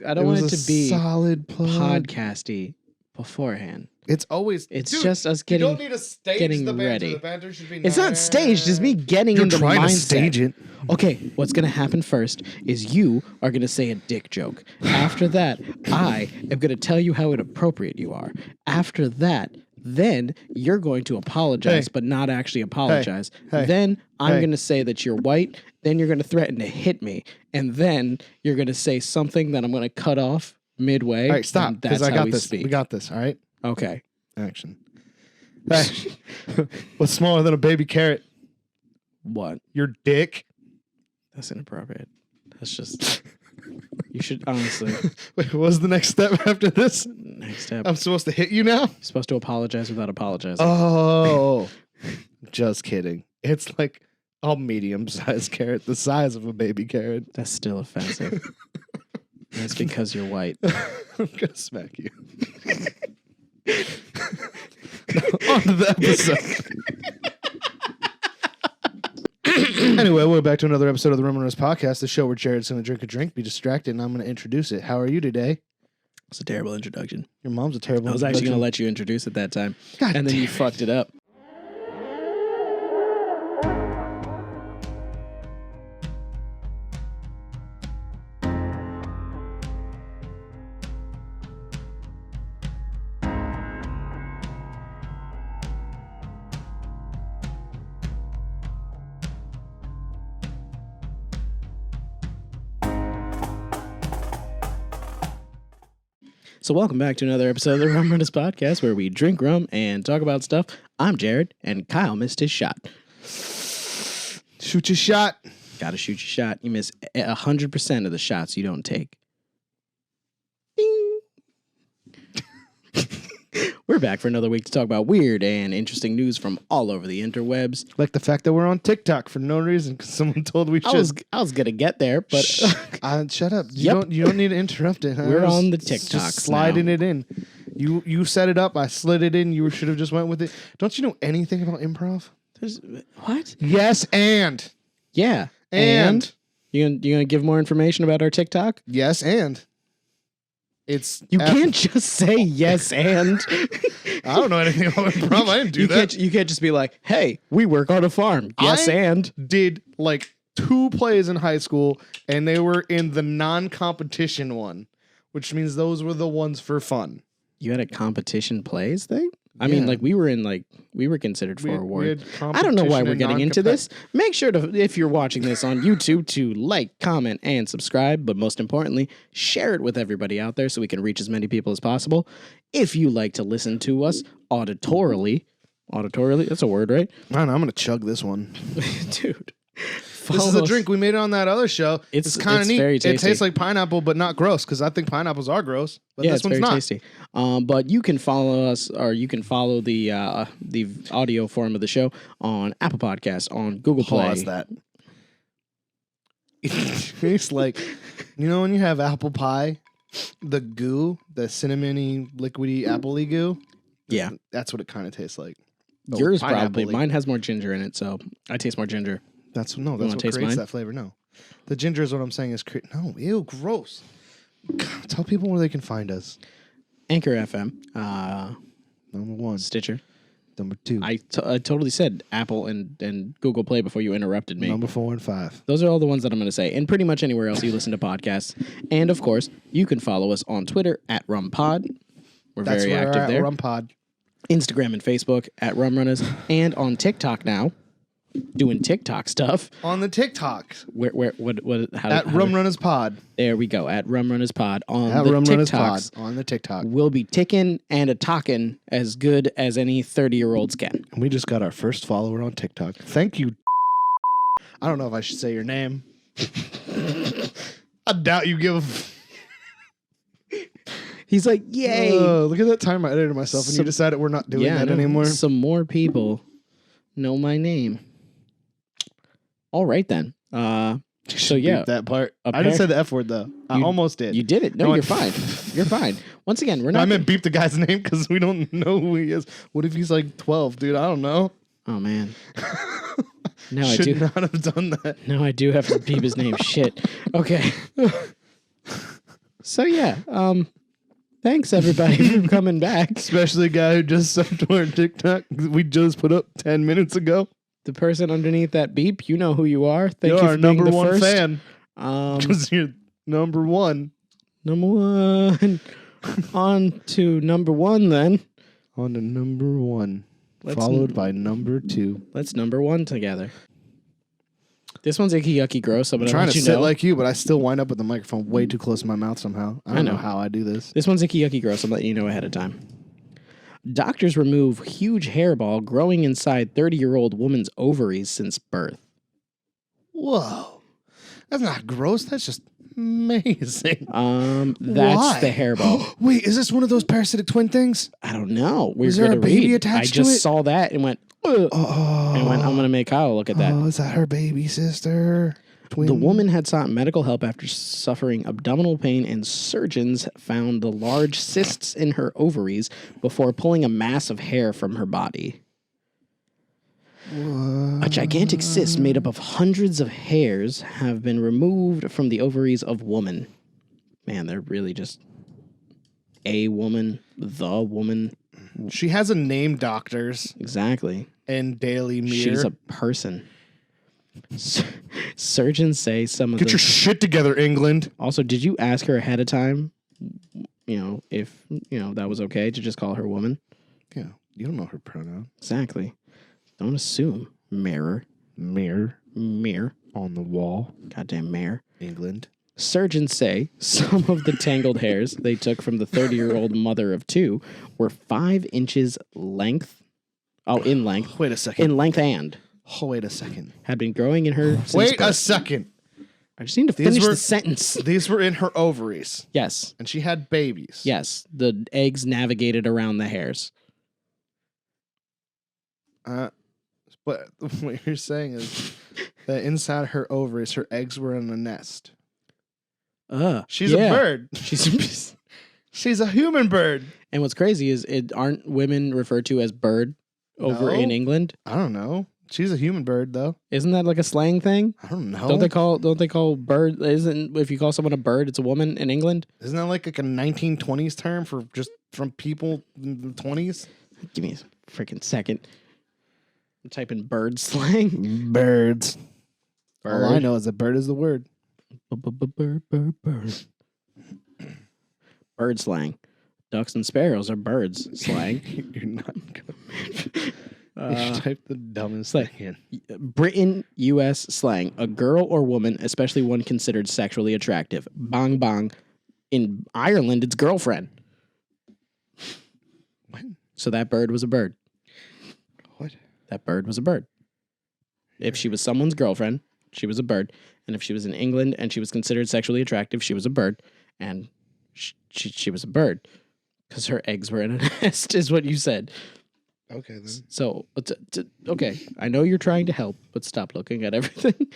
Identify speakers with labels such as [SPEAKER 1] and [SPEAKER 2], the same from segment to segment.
[SPEAKER 1] I don't want it to be
[SPEAKER 2] solid plug.
[SPEAKER 1] podcasty beforehand.
[SPEAKER 2] It's always.
[SPEAKER 1] It's
[SPEAKER 2] Dude,
[SPEAKER 1] just us
[SPEAKER 2] you
[SPEAKER 1] getting.
[SPEAKER 2] don't need to stage
[SPEAKER 1] getting
[SPEAKER 2] the banter.
[SPEAKER 1] ready.
[SPEAKER 2] The banter should be.
[SPEAKER 1] It's not staged. It's me getting
[SPEAKER 2] You're
[SPEAKER 1] into the
[SPEAKER 2] trying
[SPEAKER 1] mindset.
[SPEAKER 2] to stage it.
[SPEAKER 1] Okay, what's going to happen first is you are going to say a dick joke. After that, I am going to tell you how inappropriate you are. After that, then you're going to apologize,
[SPEAKER 2] Hey.
[SPEAKER 1] but not actually apologize.
[SPEAKER 2] Hey.
[SPEAKER 1] Then I'm
[SPEAKER 2] Hey.
[SPEAKER 1] going to say that you're white. Then you're going to threaten to hit me. And then you're going to say something that I'm going to cut off midway.
[SPEAKER 2] All right, stop.
[SPEAKER 1] and
[SPEAKER 2] Because
[SPEAKER 1] That's
[SPEAKER 2] I
[SPEAKER 1] how
[SPEAKER 2] got
[SPEAKER 1] we
[SPEAKER 2] this.
[SPEAKER 1] speak.
[SPEAKER 2] We got this. All right.
[SPEAKER 1] Okay.
[SPEAKER 2] Action. Hey, what's smaller than a baby carrot?
[SPEAKER 1] What?
[SPEAKER 2] Your dick.
[SPEAKER 1] That's inappropriate. That's just... You should honestly...
[SPEAKER 2] Wait, what was the next step after this?
[SPEAKER 1] Next step.
[SPEAKER 2] I'm supposed to hit you now?
[SPEAKER 1] You're supposed to apologize without apologizing.
[SPEAKER 2] Oh, just kidding. It's like a medium-sized carrot, the size of a baby carrot.
[SPEAKER 1] That's still offensive. That's because you're white.
[SPEAKER 2] I'm gonna smack you. On to the episode. Anyway, we're back to another episode of the Rum Runnas Podcast, the show where Jared's going to drink a drink, be distracted, and I'm going to introduce it. How are you today?
[SPEAKER 1] It's a terrible introduction.
[SPEAKER 2] Your mom's a terrible
[SPEAKER 1] I was actually going to
[SPEAKER 2] introduction.
[SPEAKER 1] let you introduce it that time.
[SPEAKER 2] God
[SPEAKER 1] and then
[SPEAKER 2] damn
[SPEAKER 1] you fucked it up. So welcome back to another episode of the Rum Runnas Podcast, where we drink rum and talk about stuff. I'm Jared, and Kyle missed his shot.
[SPEAKER 2] Shoot your shot.
[SPEAKER 1] Gotta shoot your shot. You miss 100% of the shots you don't take. Ding. We're back for another week to talk about weird and interesting news from all over the interwebs.
[SPEAKER 2] Like the fact that we're on TikTok for no reason because someone told we should.
[SPEAKER 1] I was gonna get there, but
[SPEAKER 2] Shut up.
[SPEAKER 1] Yep.
[SPEAKER 2] You don't need to interrupt it.
[SPEAKER 1] We're on the
[SPEAKER 2] It's
[SPEAKER 1] TikToks
[SPEAKER 2] just sliding
[SPEAKER 1] now.
[SPEAKER 2] it in. You set it up. I slid it in. You should have just went with it. Don't you know anything about improv?
[SPEAKER 1] What?
[SPEAKER 2] Yes, and
[SPEAKER 1] Yeah,
[SPEAKER 2] and
[SPEAKER 1] you gonna give more information about our TikTok?
[SPEAKER 2] yes, and it's
[SPEAKER 1] You can't just say yes and.
[SPEAKER 2] I don't know anything about improv. I didn't do that.
[SPEAKER 1] You can't just be like, hey, we work on a farm. Yes
[SPEAKER 2] I-
[SPEAKER 1] and.
[SPEAKER 2] Did like 2 plays in high school, and they were in the non-competition one, which means those were the ones for fun.
[SPEAKER 1] You had a competition plays thing? I mean,
[SPEAKER 2] Yeah.
[SPEAKER 1] like we were considered for
[SPEAKER 2] We
[SPEAKER 1] award.
[SPEAKER 2] had
[SPEAKER 1] I don't know why
[SPEAKER 2] competition
[SPEAKER 1] we're
[SPEAKER 2] and
[SPEAKER 1] getting into
[SPEAKER 2] non-compet-
[SPEAKER 1] this. Make sure to, if you're watching this on YouTube, to like, comment, and subscribe. But most importantly, share it with everybody out there so we can reach as many people as possible. If you like to listen to us auditorily, that's a word, right?
[SPEAKER 2] I don't know. I'm gonna chug this one.
[SPEAKER 1] Dude.
[SPEAKER 2] This is a drink we made it on that other show.
[SPEAKER 1] It's
[SPEAKER 2] kind of neat.
[SPEAKER 1] very
[SPEAKER 2] It
[SPEAKER 1] tasty.
[SPEAKER 2] tastes like pineapple, but not gross, because I think pineapples are gross. But
[SPEAKER 1] Yeah,
[SPEAKER 2] this
[SPEAKER 1] it's
[SPEAKER 2] one's
[SPEAKER 1] very
[SPEAKER 2] not.
[SPEAKER 1] tasty. But you can follow us, or you can follow the audio form of the show on Apple Podcasts, on Google Play.
[SPEAKER 2] Pause that. It tastes like, you know, when you have apple pie, the goo, the cinnamony, liquidy, appley goo.
[SPEAKER 1] Yeah.
[SPEAKER 2] That's what it kind of tastes like. Oh,
[SPEAKER 1] Yours probably.
[SPEAKER 2] pineapple-y.
[SPEAKER 1] Mine has more ginger in it, so I taste more ginger.
[SPEAKER 2] That's
[SPEAKER 1] wanna
[SPEAKER 2] what
[SPEAKER 1] taste
[SPEAKER 2] creates
[SPEAKER 1] mine?
[SPEAKER 2] that flavor. No, the ginger is what I'm saying is no. Ew, gross. God, tell people where they can find us.
[SPEAKER 1] Anchor FM,
[SPEAKER 2] Number 1,
[SPEAKER 1] Stitcher.
[SPEAKER 2] number 2,
[SPEAKER 1] I totally said Apple and Google Play before you interrupted me.
[SPEAKER 2] number 4 and 5.
[SPEAKER 1] Those are all the ones that I'm going to say, and pretty much anywhere else you listen to podcasts. And of course, you can follow us on Twitter at RumPod. We're
[SPEAKER 2] That's
[SPEAKER 1] very
[SPEAKER 2] where
[SPEAKER 1] active
[SPEAKER 2] our
[SPEAKER 1] there.
[SPEAKER 2] Rum Pod.
[SPEAKER 1] Instagram and Facebook at Rum Runnas, and on TikTok now, doing TikTok stuff.
[SPEAKER 2] On the TikToks.
[SPEAKER 1] How
[SPEAKER 2] At Rum Runnas Pod.
[SPEAKER 1] There we go, at Rum Runnas Pod on
[SPEAKER 2] At
[SPEAKER 1] the
[SPEAKER 2] Rum Runnas Pod.
[SPEAKER 1] TikToks.
[SPEAKER 2] On the TikTok.
[SPEAKER 1] We'll be ticking and a talking as good as any 30-year-olds can.
[SPEAKER 2] We just got our first follower on TikTok. Thank you. I don't know if I should say your name. I doubt you give
[SPEAKER 1] He's like, yay!
[SPEAKER 2] Look at that time I edited myself and you decided we're not doing that
[SPEAKER 1] no,
[SPEAKER 2] anymore.
[SPEAKER 1] Some more people know my name. All right then. So yeah,
[SPEAKER 2] Beep that part. I didn't say the F word though. I almost did.
[SPEAKER 1] you did it. No,
[SPEAKER 2] No,
[SPEAKER 1] you're fine. You're fine. Once again, we're not.
[SPEAKER 2] I meant beep the guy's name because we don't know who he is. What if he's like 12, dude? I don't know.
[SPEAKER 1] Oh man. No, I
[SPEAKER 2] Should
[SPEAKER 1] do.
[SPEAKER 2] not have done that.
[SPEAKER 1] No, I do have to beep his name. Shit. Okay. So yeah, thanks everybody for coming back.
[SPEAKER 2] Especially the guy who just subbed to our TikTok we just put up 10 minutes ago.
[SPEAKER 1] The person underneath that beep, you know who you are. Thank
[SPEAKER 2] You're
[SPEAKER 1] you
[SPEAKER 2] our
[SPEAKER 1] for being
[SPEAKER 2] number
[SPEAKER 1] the
[SPEAKER 2] one
[SPEAKER 1] first.
[SPEAKER 2] fan.
[SPEAKER 1] Um,
[SPEAKER 2] Because you're number one.
[SPEAKER 1] Number one. On to number one then.
[SPEAKER 2] On to number one. Followed by number two.
[SPEAKER 1] Let's number one together. This one's icky, yucky, gross. I'm
[SPEAKER 2] trying
[SPEAKER 1] let
[SPEAKER 2] to
[SPEAKER 1] you
[SPEAKER 2] sit
[SPEAKER 1] know.
[SPEAKER 2] like you, but I still wind up with the microphone way too close to my mouth somehow. I don't know how I do this.
[SPEAKER 1] This one's icky, yucky, gross. I'm letting you know ahead of time. Doctors remove huge hairball growing inside 30-year-old woman's ovaries since birth.
[SPEAKER 2] Whoa. That's not gross. That's just amazing.
[SPEAKER 1] That's
[SPEAKER 2] Why?
[SPEAKER 1] the hairball.
[SPEAKER 2] Wait, is this one of those parasitic twin things?
[SPEAKER 1] I don't know.
[SPEAKER 2] Is there a baby attached to
[SPEAKER 1] I just
[SPEAKER 2] it?
[SPEAKER 1] saw that and went, ugh.
[SPEAKER 2] Oh.
[SPEAKER 1] And went, I'm going to make Kyle look at that.
[SPEAKER 2] Oh, is that her baby sister? Twin?
[SPEAKER 1] The woman had sought medical help after suffering abdominal pain, and surgeons found the large cysts in her ovaries before pulling a mass of hair from her body.
[SPEAKER 2] What?
[SPEAKER 1] A gigantic cyst made up of hundreds of hairs have been removed from the ovaries of woman. Man, they're really just a woman, the woman.
[SPEAKER 2] She has a name, doctors,
[SPEAKER 1] Exactly.
[SPEAKER 2] and Daily Mirror.
[SPEAKER 1] She's a person. Surgeons say some of
[SPEAKER 2] Get
[SPEAKER 1] the...
[SPEAKER 2] your shit together, England.
[SPEAKER 1] Also, did you ask her ahead of time, if, that was okay to just call her woman?
[SPEAKER 2] Yeah, you don't know her pronoun.
[SPEAKER 1] Exactly. Don't assume. Mirror.
[SPEAKER 2] Mirror
[SPEAKER 1] On
[SPEAKER 2] the wall.
[SPEAKER 1] Goddamn mirror.
[SPEAKER 2] England.
[SPEAKER 1] Surgeons say some of the tangled hairs they took from the 30-year-old mother of two were 5 inches length. Oh, in length.
[SPEAKER 2] Wait a second.
[SPEAKER 1] In length and
[SPEAKER 2] Wait a second.
[SPEAKER 1] had been growing in her since
[SPEAKER 2] Wait a
[SPEAKER 1] birth.
[SPEAKER 2] second.
[SPEAKER 1] I just need to finish the sentence.
[SPEAKER 2] These were in her ovaries,
[SPEAKER 1] Yes.
[SPEAKER 2] and she had babies.
[SPEAKER 1] Yes. The eggs navigated around the hairs.
[SPEAKER 2] But what you're saying is that inside her ovaries, her eggs were in a nest. She's a bird. She's a human bird.
[SPEAKER 1] And what's crazy is aren't women referred to as bird over
[SPEAKER 2] No.
[SPEAKER 1] in England?
[SPEAKER 2] I don't know. She's a human bird, though.
[SPEAKER 1] Isn't that like a slang thing?
[SPEAKER 2] I don't know.
[SPEAKER 1] Don't they call bird? Isn't if you call someone a bird, it's a woman in England?
[SPEAKER 2] Isn't that like a 1920s term for just from people in the 20s?
[SPEAKER 1] Give me a freaking second. I'm typing bird slang.
[SPEAKER 2] Birds.
[SPEAKER 1] Bird.
[SPEAKER 2] All I know is a bird is the word.
[SPEAKER 1] Bird. Bird slang. Ducks and sparrows are birds slang.
[SPEAKER 2] You're not going to type the dumbest thing in.
[SPEAKER 1] Britain, U.S. slang. A girl or woman, especially one considered sexually attractive. Bang bang. In Ireland, it's girlfriend.
[SPEAKER 2] What?
[SPEAKER 1] So that bird was a bird.
[SPEAKER 2] What?
[SPEAKER 1] That bird was a bird. If she was someone's girlfriend, she was a bird. And if she was in England and she was considered sexually attractive, she was a bird. And she was a bird. Because her eggs were in a nest, is what you said.
[SPEAKER 2] Okay, then.
[SPEAKER 1] So, okay, I know you're trying to help, but stop looking at everything.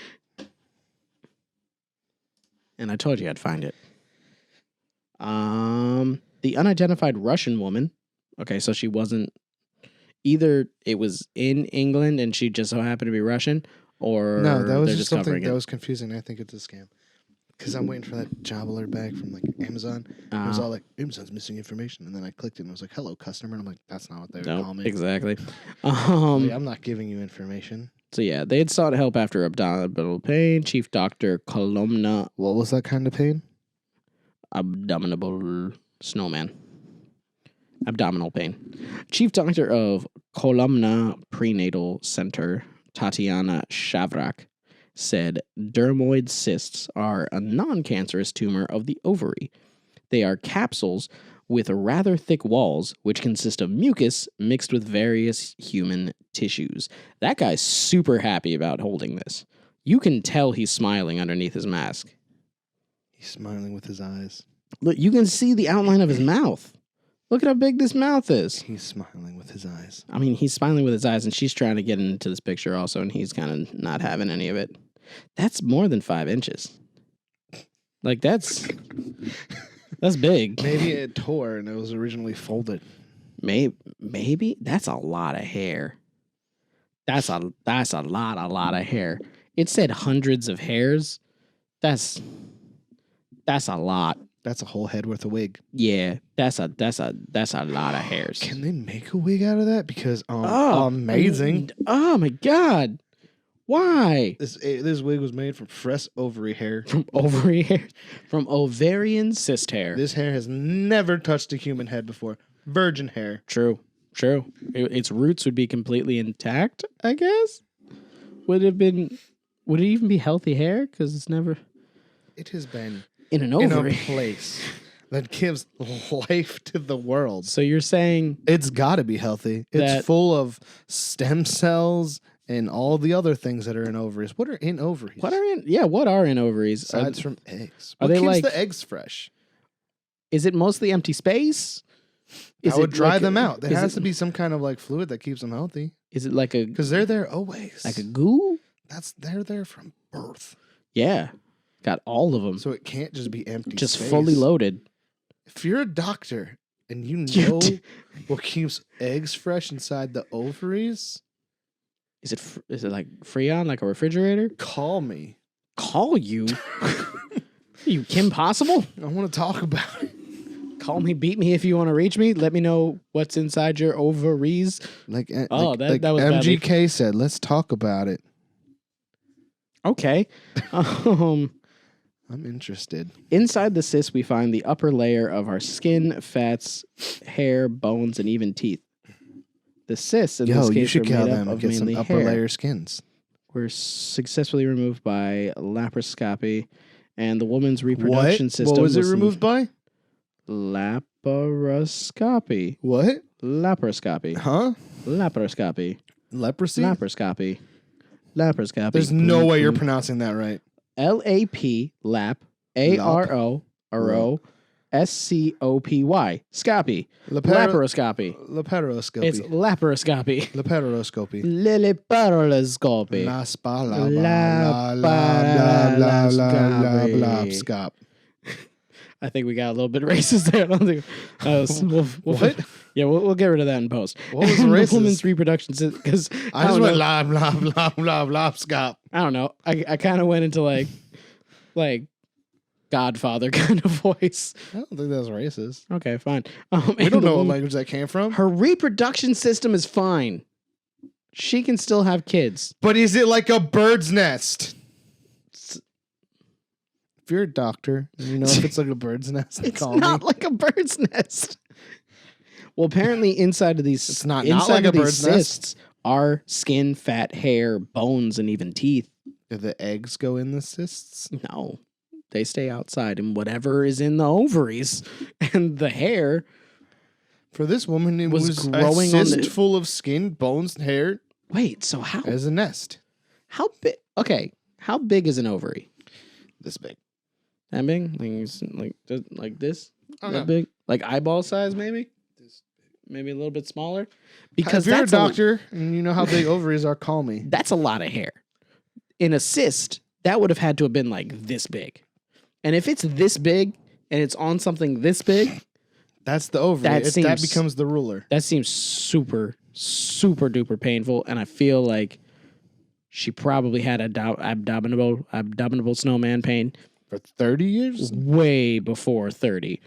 [SPEAKER 1] And I told you I'd find it. The unidentified Russian woman. Okay, so she wasn't either. It was in England and she just so happened to be Russian, or
[SPEAKER 2] No, that was
[SPEAKER 1] they're
[SPEAKER 2] just something
[SPEAKER 1] covering
[SPEAKER 2] that
[SPEAKER 1] it.
[SPEAKER 2] was confusing. I think it's a scam. Because I'm waiting for that job alert back from like Amazon. It was all like, Amazon's missing information. And then I clicked it and it was like, hello, customer. And I'm like, that's not what they would call me.
[SPEAKER 1] Exactly.
[SPEAKER 2] Like, I'm not giving you information.
[SPEAKER 1] So yeah, they had sought help after abdominal pain. Chief Doctor Kolomna,
[SPEAKER 2] What was that kind of pain?
[SPEAKER 1] abdominal snowman. Abdominal pain. Chief Doctor of Kolomna Prenatal Center, Tatiana Shavrak, said dermoid cysts are a non-cancerous tumor of the ovary. They are capsules with rather thick walls, which consist of mucus mixed with various human tissues. That guy's super happy about holding this. You can tell he's smiling underneath his mask.
[SPEAKER 2] He's smiling with his eyes.
[SPEAKER 1] Look, you can see the outline of his mouth. Look at how big this mouth is.
[SPEAKER 2] He's smiling with his eyes.
[SPEAKER 1] I mean, he's smiling with his eyes, and she's trying to get into this picture also, and he's kind of not having any of it. That's more than 5 inches. Like, that's big.
[SPEAKER 2] Maybe it tore and it was originally folded.
[SPEAKER 1] Maybe that's a lot of hair. That's a lot of hair. It said hundreds of hairs. That's a lot.
[SPEAKER 2] That's a whole head worth of wig.
[SPEAKER 1] Yeah, that's a lot of hairs.
[SPEAKER 2] Can they make a wig out of that? Because amazing.
[SPEAKER 1] Oh my god. Why?
[SPEAKER 2] This wig was made from fresh ovary hair.
[SPEAKER 1] From ovary hair? From ovarian cyst hair.
[SPEAKER 2] This hair has never touched a human head before. Virgin hair.
[SPEAKER 1] True. Its roots would be completely intact, I guess. Would it even be healthy hair? Because it's never.
[SPEAKER 2] It has been
[SPEAKER 1] in an ovary.
[SPEAKER 2] In a place that gives life to the world.
[SPEAKER 1] So you're saying
[SPEAKER 2] it's got to be healthy. It's full of stem cells and all the other things that are in ovaries. What are in ovaries?
[SPEAKER 1] What are in ovaries?
[SPEAKER 2] Aside from eggs.
[SPEAKER 1] What
[SPEAKER 2] keeps the eggs fresh?
[SPEAKER 1] Is it mostly empty space?
[SPEAKER 2] I would dry them out. There has to be some kind of like fluid that keeps them healthy.
[SPEAKER 1] Is it like a...
[SPEAKER 2] Because they're there always.
[SPEAKER 1] Like a goo?
[SPEAKER 2] They're there from birth.
[SPEAKER 1] Yeah. Got all of them.
[SPEAKER 2] So it can't just be empty
[SPEAKER 1] just
[SPEAKER 2] space.
[SPEAKER 1] Fully loaded.
[SPEAKER 2] If you're a doctor and you know what keeps eggs fresh inside the ovaries...
[SPEAKER 1] Is it like Freon, like a refrigerator?
[SPEAKER 2] Call me.
[SPEAKER 1] Call you? You Kim Possible?
[SPEAKER 2] I want to talk about it.
[SPEAKER 1] Call me, beat me if you want to reach me. Let me know what's inside your ovaries.
[SPEAKER 2] That was
[SPEAKER 1] MGK
[SPEAKER 2] badly. Said, let's talk about it.
[SPEAKER 1] Okay.
[SPEAKER 2] I'm interested.
[SPEAKER 1] Inside the cyst, we find the upper layer of our skin, fats, hair, bones, and even teeth. The cysts in this case
[SPEAKER 2] you should
[SPEAKER 1] are
[SPEAKER 2] kill
[SPEAKER 1] made
[SPEAKER 2] them
[SPEAKER 1] up
[SPEAKER 2] and
[SPEAKER 1] of
[SPEAKER 2] get some
[SPEAKER 1] mainly
[SPEAKER 2] upper
[SPEAKER 1] hair.
[SPEAKER 2] layer skins.
[SPEAKER 1] Were successfully removed by laparoscopy, and the woman's reproduction system.
[SPEAKER 2] What was it removed by?
[SPEAKER 1] Laparoscopy.
[SPEAKER 2] What?
[SPEAKER 1] Laparoscopy.
[SPEAKER 2] Huh?
[SPEAKER 1] Laparoscopy.
[SPEAKER 2] Leprosy?
[SPEAKER 1] Laparoscopy. Laparoscopy.
[SPEAKER 2] There's no way you're pronouncing that right.
[SPEAKER 1] LAP, lap, ARO, SCOPY, scopy. Laparoscopy.
[SPEAKER 2] Laparoscopy.
[SPEAKER 1] It's laparoscopy.
[SPEAKER 2] Laparoscopy.
[SPEAKER 1] Liliparoscopy.
[SPEAKER 2] Laparoscopy.
[SPEAKER 1] I think we got a little bit racist there. I don't think.
[SPEAKER 2] What?
[SPEAKER 1] Yeah, we'll get rid of that in post.
[SPEAKER 2] What was racist?
[SPEAKER 1] The woman's reproduction because
[SPEAKER 2] I just went lop.
[SPEAKER 1] I don't know. I kind of went into like Godfather kind of voice.
[SPEAKER 2] I don't think that's racist.
[SPEAKER 1] Okay, fine.
[SPEAKER 2] We don't know what language that came from.
[SPEAKER 1] Her reproduction system is fine. She can still have kids.
[SPEAKER 2] But is it like a bird's nest? If you're a doctor, you know if it's like a bird's nest.
[SPEAKER 1] It's not like a bird's nest. Well, apparently inside of these,
[SPEAKER 2] it's not like a bird's nest.
[SPEAKER 1] Are skin, fat, hair, bones, and even teeth.
[SPEAKER 2] Do the eggs go in the cysts?
[SPEAKER 1] No. They stay outside, and whatever is in the ovaries and the hair.
[SPEAKER 2] For this woman, it was growing a cyst full of skin, bones, and hair.
[SPEAKER 1] Wait, so how?
[SPEAKER 2] As a nest.
[SPEAKER 1] How big? Okay, how big is an ovary?
[SPEAKER 2] This big.
[SPEAKER 1] That big? Like this? That big? Like eyeball size, maybe? Maybe a little bit smaller?
[SPEAKER 2] Because if you're a doctor and you know how big ovaries are, call me.
[SPEAKER 1] That's a lot of hair. In a cyst, that would have had to have been like this big. And if it's this big and it's on something this big,
[SPEAKER 2] that's the ovary. That becomes the ruler.
[SPEAKER 1] That seems super, super duper painful. And I feel like she probably had abdominal snowman pain.
[SPEAKER 2] For 30 years?
[SPEAKER 1] Way before 30.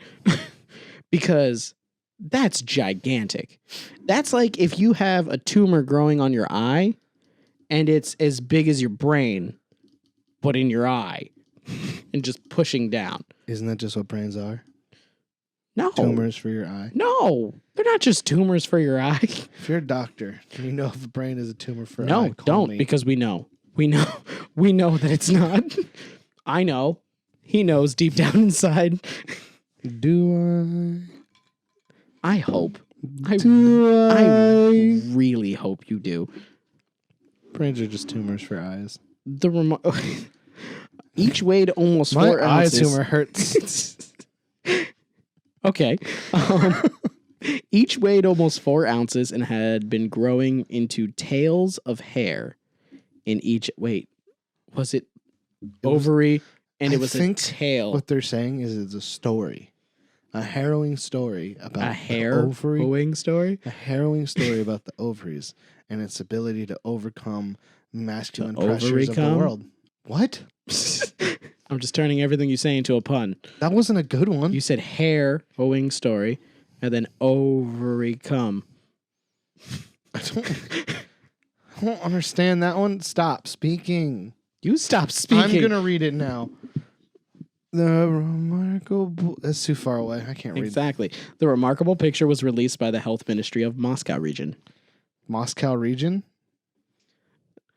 [SPEAKER 1] Because that's gigantic. That's like if you have a tumor growing on your eye and it's as big as your brain, but in your eye and just pushing down.
[SPEAKER 2] Isn't that just what brains are?
[SPEAKER 1] No.
[SPEAKER 2] Tumors for your eye?
[SPEAKER 1] No. They're not just tumors for your eye.
[SPEAKER 2] If you're a doctor and you know if the brain is a tumor for your eye,
[SPEAKER 1] no, don't me. Because we know. We know that it's not. I know. He knows deep down inside.
[SPEAKER 2] Do
[SPEAKER 1] I hope. I really hope you do.
[SPEAKER 2] Brains are just tumors for eyes.
[SPEAKER 1] Each weighed almost 4 ounces.
[SPEAKER 2] My eye tumor hurts.
[SPEAKER 1] Okay. Each weighed almost 4 ounces and had been growing into tails of hair in each. Wait, was it ovary? And it was a tail.
[SPEAKER 2] What they're saying is it's a story. A harrowing story about
[SPEAKER 1] a harrowing story?
[SPEAKER 2] A harrowing story about the ovaries and its ability to overcome masculine pressures of the world. What?
[SPEAKER 1] I'm just turning everything you say into a pun.
[SPEAKER 2] That wasn't a good one.
[SPEAKER 1] You said hair, hoeing story, and then ovary cum.
[SPEAKER 2] I don't understand that one. Stop speaking.
[SPEAKER 1] You stop speaking.
[SPEAKER 2] I'm going to read it now. The remarkable... That's too far away. I can't read it.
[SPEAKER 1] Exactly. The remarkable picture was released by the Health Ministry of Moscow region.
[SPEAKER 2] Moscow region?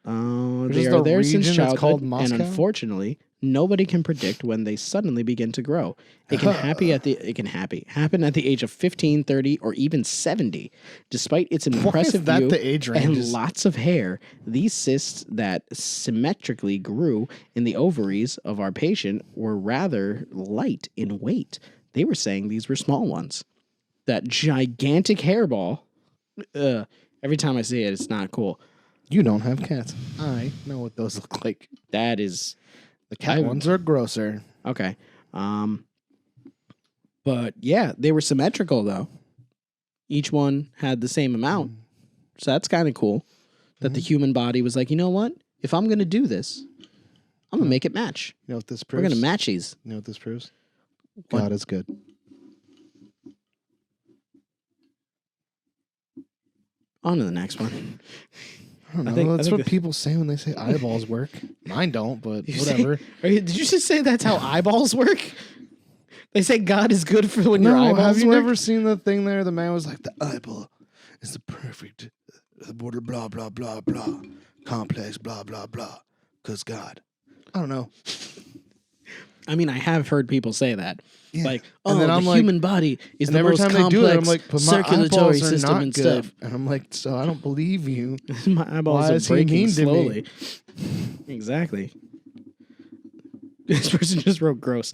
[SPEAKER 1] They are there since childhood, and unfortunately, nobody can predict when they suddenly begin to grow. It can happen at the age of 15, 30, or even 70. Despite its impressive view
[SPEAKER 2] the age range
[SPEAKER 1] and lots of hair, these cysts that symmetrically grew in the ovaries of our patient were rather light in weight. They were saying these were small ones. That gigantic hairball. Every time I see it, it's not cool.
[SPEAKER 2] You don't have cats. I know what those look like.
[SPEAKER 1] That is...
[SPEAKER 2] The cat ones are grosser.
[SPEAKER 1] Okay. But yeah, they were symmetrical though. Each one had the same amount. So that's kind of cool that the human body was like, you know what? If I'm going to do this, I'm going to make it match.
[SPEAKER 2] You know what this proves?
[SPEAKER 1] We're going to match these.
[SPEAKER 2] You know what this proves? God is good.
[SPEAKER 1] On to the next one.
[SPEAKER 2] I don't know. That's what people say when they say eyeballs work. Mine don't, but whatever.
[SPEAKER 1] Did you just say that's how eyeballs work? They say God is good for when your eyeballs work?
[SPEAKER 2] Have you never seen the thing there? The man was like, the eyeball is the perfect, blah, blah, blah, blah, complex, blah, blah, blah, because God. I don't know. I
[SPEAKER 1] mean, I have heard people say that. Yeah. Like,
[SPEAKER 2] the
[SPEAKER 1] human body is the most complex circulatory system and stuff.
[SPEAKER 2] And I'm like, so I don't believe you.
[SPEAKER 1] My eyeballs are breaking slowly. Exactly. This person just wrote gross.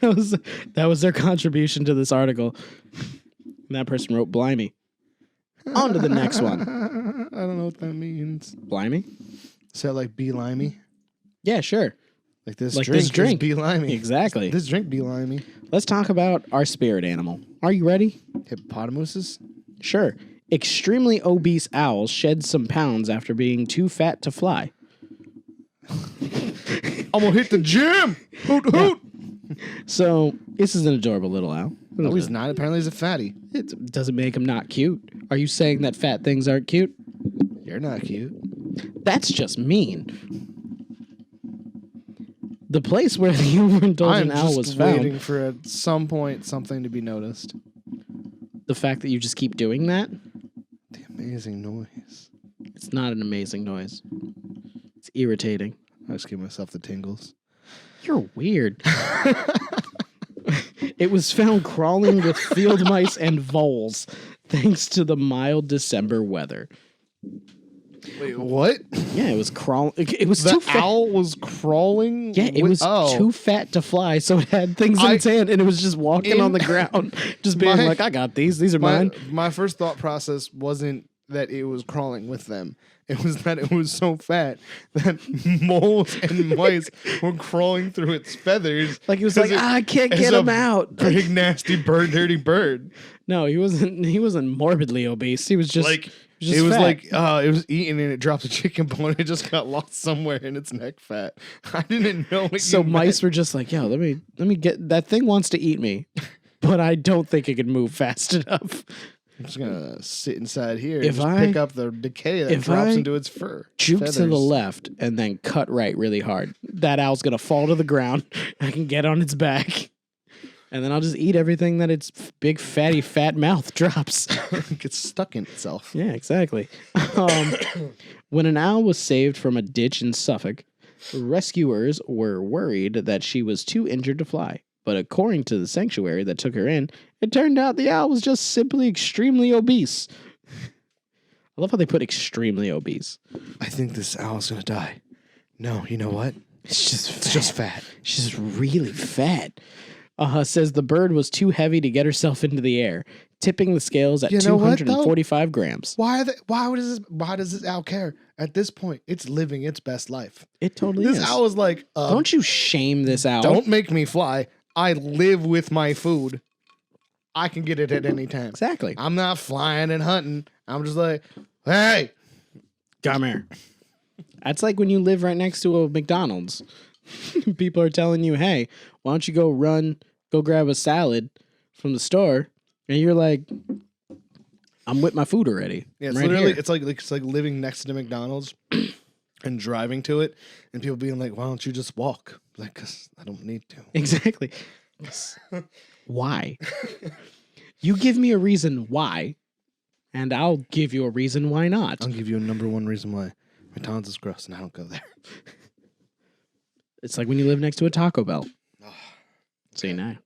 [SPEAKER 1] That was their contribution to this article. And that person wrote blimey. On to the next one.
[SPEAKER 2] I don't know what that means.
[SPEAKER 1] Blimey?
[SPEAKER 2] Is that like be limey?
[SPEAKER 1] Yeah, sure.
[SPEAKER 2] Like this drink be limey.
[SPEAKER 1] Exactly.
[SPEAKER 2] This drink be limey.
[SPEAKER 1] Let's talk about our spirit animal. Are you ready?
[SPEAKER 2] Hippopotamuses?
[SPEAKER 1] Sure. Extremely obese owls shed some pounds after being too fat to fly.
[SPEAKER 2] I'm gonna hit the gym. Hoot hoot.
[SPEAKER 1] So this is an adorable little owl.
[SPEAKER 2] No, he's not. Apparently, he's a fatty.
[SPEAKER 1] It doesn't make him not cute. Are you saying that fat things aren't cute?
[SPEAKER 2] You're not cute.
[SPEAKER 1] That's just mean. The place where the overindulgent owl was found.
[SPEAKER 2] I'm waiting for at some point something to be noticed.
[SPEAKER 1] The fact that you just keep doing that?
[SPEAKER 2] The amazing noise.
[SPEAKER 1] It's not an amazing noise. It's irritating.
[SPEAKER 2] I just give myself the tingles.
[SPEAKER 1] You're weird. It was found crawling with field mice and voles, thanks to the mild December weather.
[SPEAKER 2] Wait, what?
[SPEAKER 1] Yeah, it was crawling. It was
[SPEAKER 2] too fat. The owl was crawling?
[SPEAKER 1] Yeah, it was too fat to fly, so it had things in its hand, and it was just walking on the ground, just being like, I got these. These are mine.
[SPEAKER 2] My first thought process wasn't that it was crawling with them. It was that it was so fat that moles and mice were crawling through its feathers.
[SPEAKER 1] Like, it was like, I can't get them out.
[SPEAKER 2] Big, nasty bird, dirty bird.
[SPEAKER 1] No, he wasn't morbidly obese. He was just
[SPEAKER 2] like,
[SPEAKER 1] it was
[SPEAKER 2] like it was eating and it dropped a chicken bone and it just got lost somewhere in its neck fat. I didn't know what
[SPEAKER 1] so mice were just like, yo, let me get that thing wants to eat me, but I don't think it can move fast enough.
[SPEAKER 2] I'm just gonna sit inside here and pick up the decay that drops into its fur.
[SPEAKER 1] Juke to the left and then cut right really hard. That owl's gonna fall to the ground. I can get on its back. And then I'll just eat everything that its big fatty fat mouth drops.
[SPEAKER 2] It gets stuck in itself.
[SPEAKER 1] Yeah, exactly. When an owl was saved from a ditch in Suffolk, rescuers were worried that she was too injured to fly. But according to the sanctuary that took her in, it turned out the owl was just simply extremely obese. I love how they put extremely obese.
[SPEAKER 2] I think this owl's gonna die. No, you know what?
[SPEAKER 1] It's just fat. She's just really fat. Says the bird was too heavy to get herself into the air, tipping the scales at 245 grams.
[SPEAKER 2] Why does this owl care? At this point, it's living its best life.
[SPEAKER 1] It totally is.
[SPEAKER 2] This owl is like,
[SPEAKER 1] don't you shame this owl.
[SPEAKER 2] Don't make me fly. I live with my food. I can get it at any time.
[SPEAKER 1] Exactly.
[SPEAKER 2] I'm not flying and hunting. I'm just like, hey,
[SPEAKER 1] come here. That's like when you live right next to a McDonald's. People are telling you, hey, why don't you go grab a salad from the store? And you're like, I'm with my food already.
[SPEAKER 2] Yeah, it's
[SPEAKER 1] right
[SPEAKER 2] literally,
[SPEAKER 1] here.
[SPEAKER 2] it's like living next to McDonald's and driving to it and people being like, why don't you just walk? Like, because I don't need to.
[SPEAKER 1] Exactly. Why? You give me a reason why, and I'll give you a reason why not.
[SPEAKER 2] I'll give you a number one reason why. McDonald's is gross and I don't go there.
[SPEAKER 1] It's like when you live next to a Taco Bell. See, now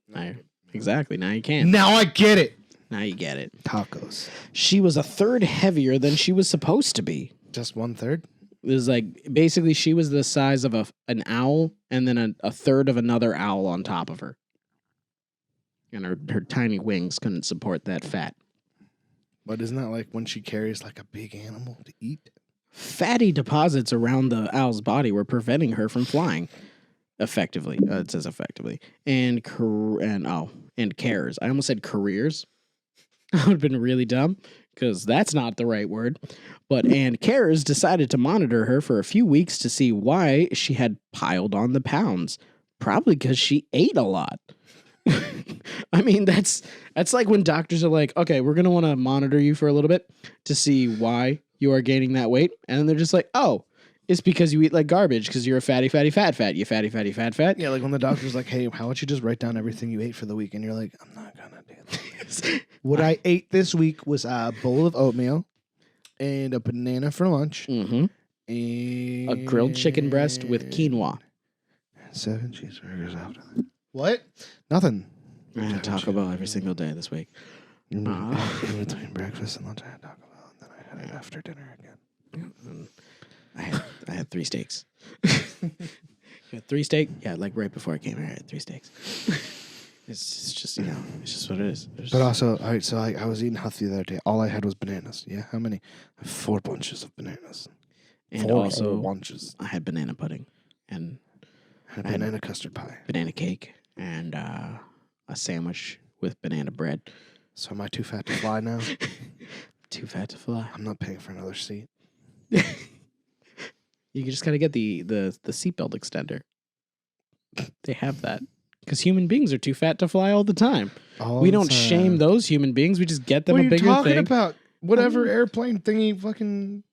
[SPEAKER 1] exactly. Now you can.
[SPEAKER 2] Now I get it.
[SPEAKER 1] Now you get it.
[SPEAKER 2] Tacos.
[SPEAKER 1] She was a third heavier than she was supposed to be.
[SPEAKER 2] Just 1/3?
[SPEAKER 1] It was like, basically, she was the size of an owl and then a third of another owl on top of her. And her tiny wings couldn't support that fat.
[SPEAKER 2] But isn't that like when she carries like a big animal to eat?
[SPEAKER 1] Fatty deposits around the owl's body were preventing her from flying effectively. It says effectively. And cares. I almost said careers. That would have been really dumb because that's not the right word. But cares decided to monitor her for a few weeks to see why she had piled on the pounds. Probably because she ate a lot. I mean, that's like when doctors are like, okay, we're going to want to monitor you for a little bit to see why you are gaining that weight. And then they're just like, oh, it's because you eat like garbage because you're a fatty, fat. You fatty, fat.
[SPEAKER 2] Yeah, like when the doctor's like, hey, how about you just write down everything you ate for the week? And you're like, I'm not going to do that. What I ate this week was a bowl of oatmeal and a banana for lunch.
[SPEAKER 1] Mm-hmm.
[SPEAKER 2] And
[SPEAKER 1] a grilled chicken breast with quinoa.
[SPEAKER 2] 7 cheeseburgers after that. What? Nothing.
[SPEAKER 1] I had Taco Bell every single day this week.
[SPEAKER 2] In between breakfast and lunch, I had Taco Bell, and then I had it after dinner again.
[SPEAKER 1] I had 3 steaks. You had 3 steaks? Yeah, like right before I came here, I had 3 steaks. It's just, it's just what it is.
[SPEAKER 2] But also, all right, so I was eating healthy the other day. All I had was bananas. Yeah, how many? I have 4 bunches of bananas.
[SPEAKER 1] And
[SPEAKER 2] 4
[SPEAKER 1] also,
[SPEAKER 2] bunches.
[SPEAKER 1] I had banana pudding and
[SPEAKER 2] a banana custard pie.
[SPEAKER 1] Banana cake and a sandwich with banana bread.
[SPEAKER 2] So am I too fat to fly now?
[SPEAKER 1] Too fat to fly.
[SPEAKER 2] I'm not paying for another seat.
[SPEAKER 1] You just gotta get the seatbelt extender. They have that. Because human beings are too fat to fly all the time. We don't shame those human beings. We just get them a bigger thing.
[SPEAKER 2] What are you talking about? Whatever airplane thingy fucking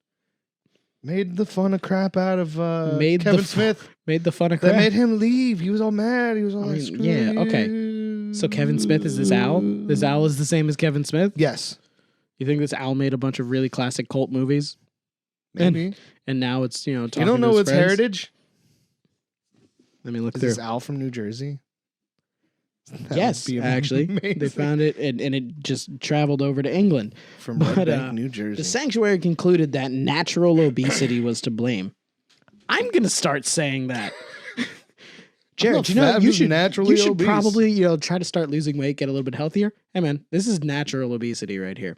[SPEAKER 2] made the fun of crap out of Kevin Smith.
[SPEAKER 1] Made the fun of crap.
[SPEAKER 2] That made him leave. He was all mad. He was all like, screw
[SPEAKER 1] yeah,
[SPEAKER 2] you.
[SPEAKER 1] Okay. So Kevin Smith is this owl? This owl is the same as Kevin Smith?
[SPEAKER 2] Yes.
[SPEAKER 1] You think this owl made a bunch of really classic cult movies?
[SPEAKER 2] Maybe.
[SPEAKER 1] And now it's, talking
[SPEAKER 2] You don't know its heritage?
[SPEAKER 1] Let me look
[SPEAKER 2] Is
[SPEAKER 1] through.
[SPEAKER 2] this owl from New Jersey?
[SPEAKER 1] Yes, actually.
[SPEAKER 2] Amazing.
[SPEAKER 1] They found it, and it just traveled over to England.
[SPEAKER 2] From Red Bank, New Jersey.
[SPEAKER 1] The sanctuary concluded that natural obesity was to blame. I'm going to start saying that. Jared, you should
[SPEAKER 2] obese.
[SPEAKER 1] probably try to start losing weight, get a little bit healthier. Hey, man, this is natural obesity right here.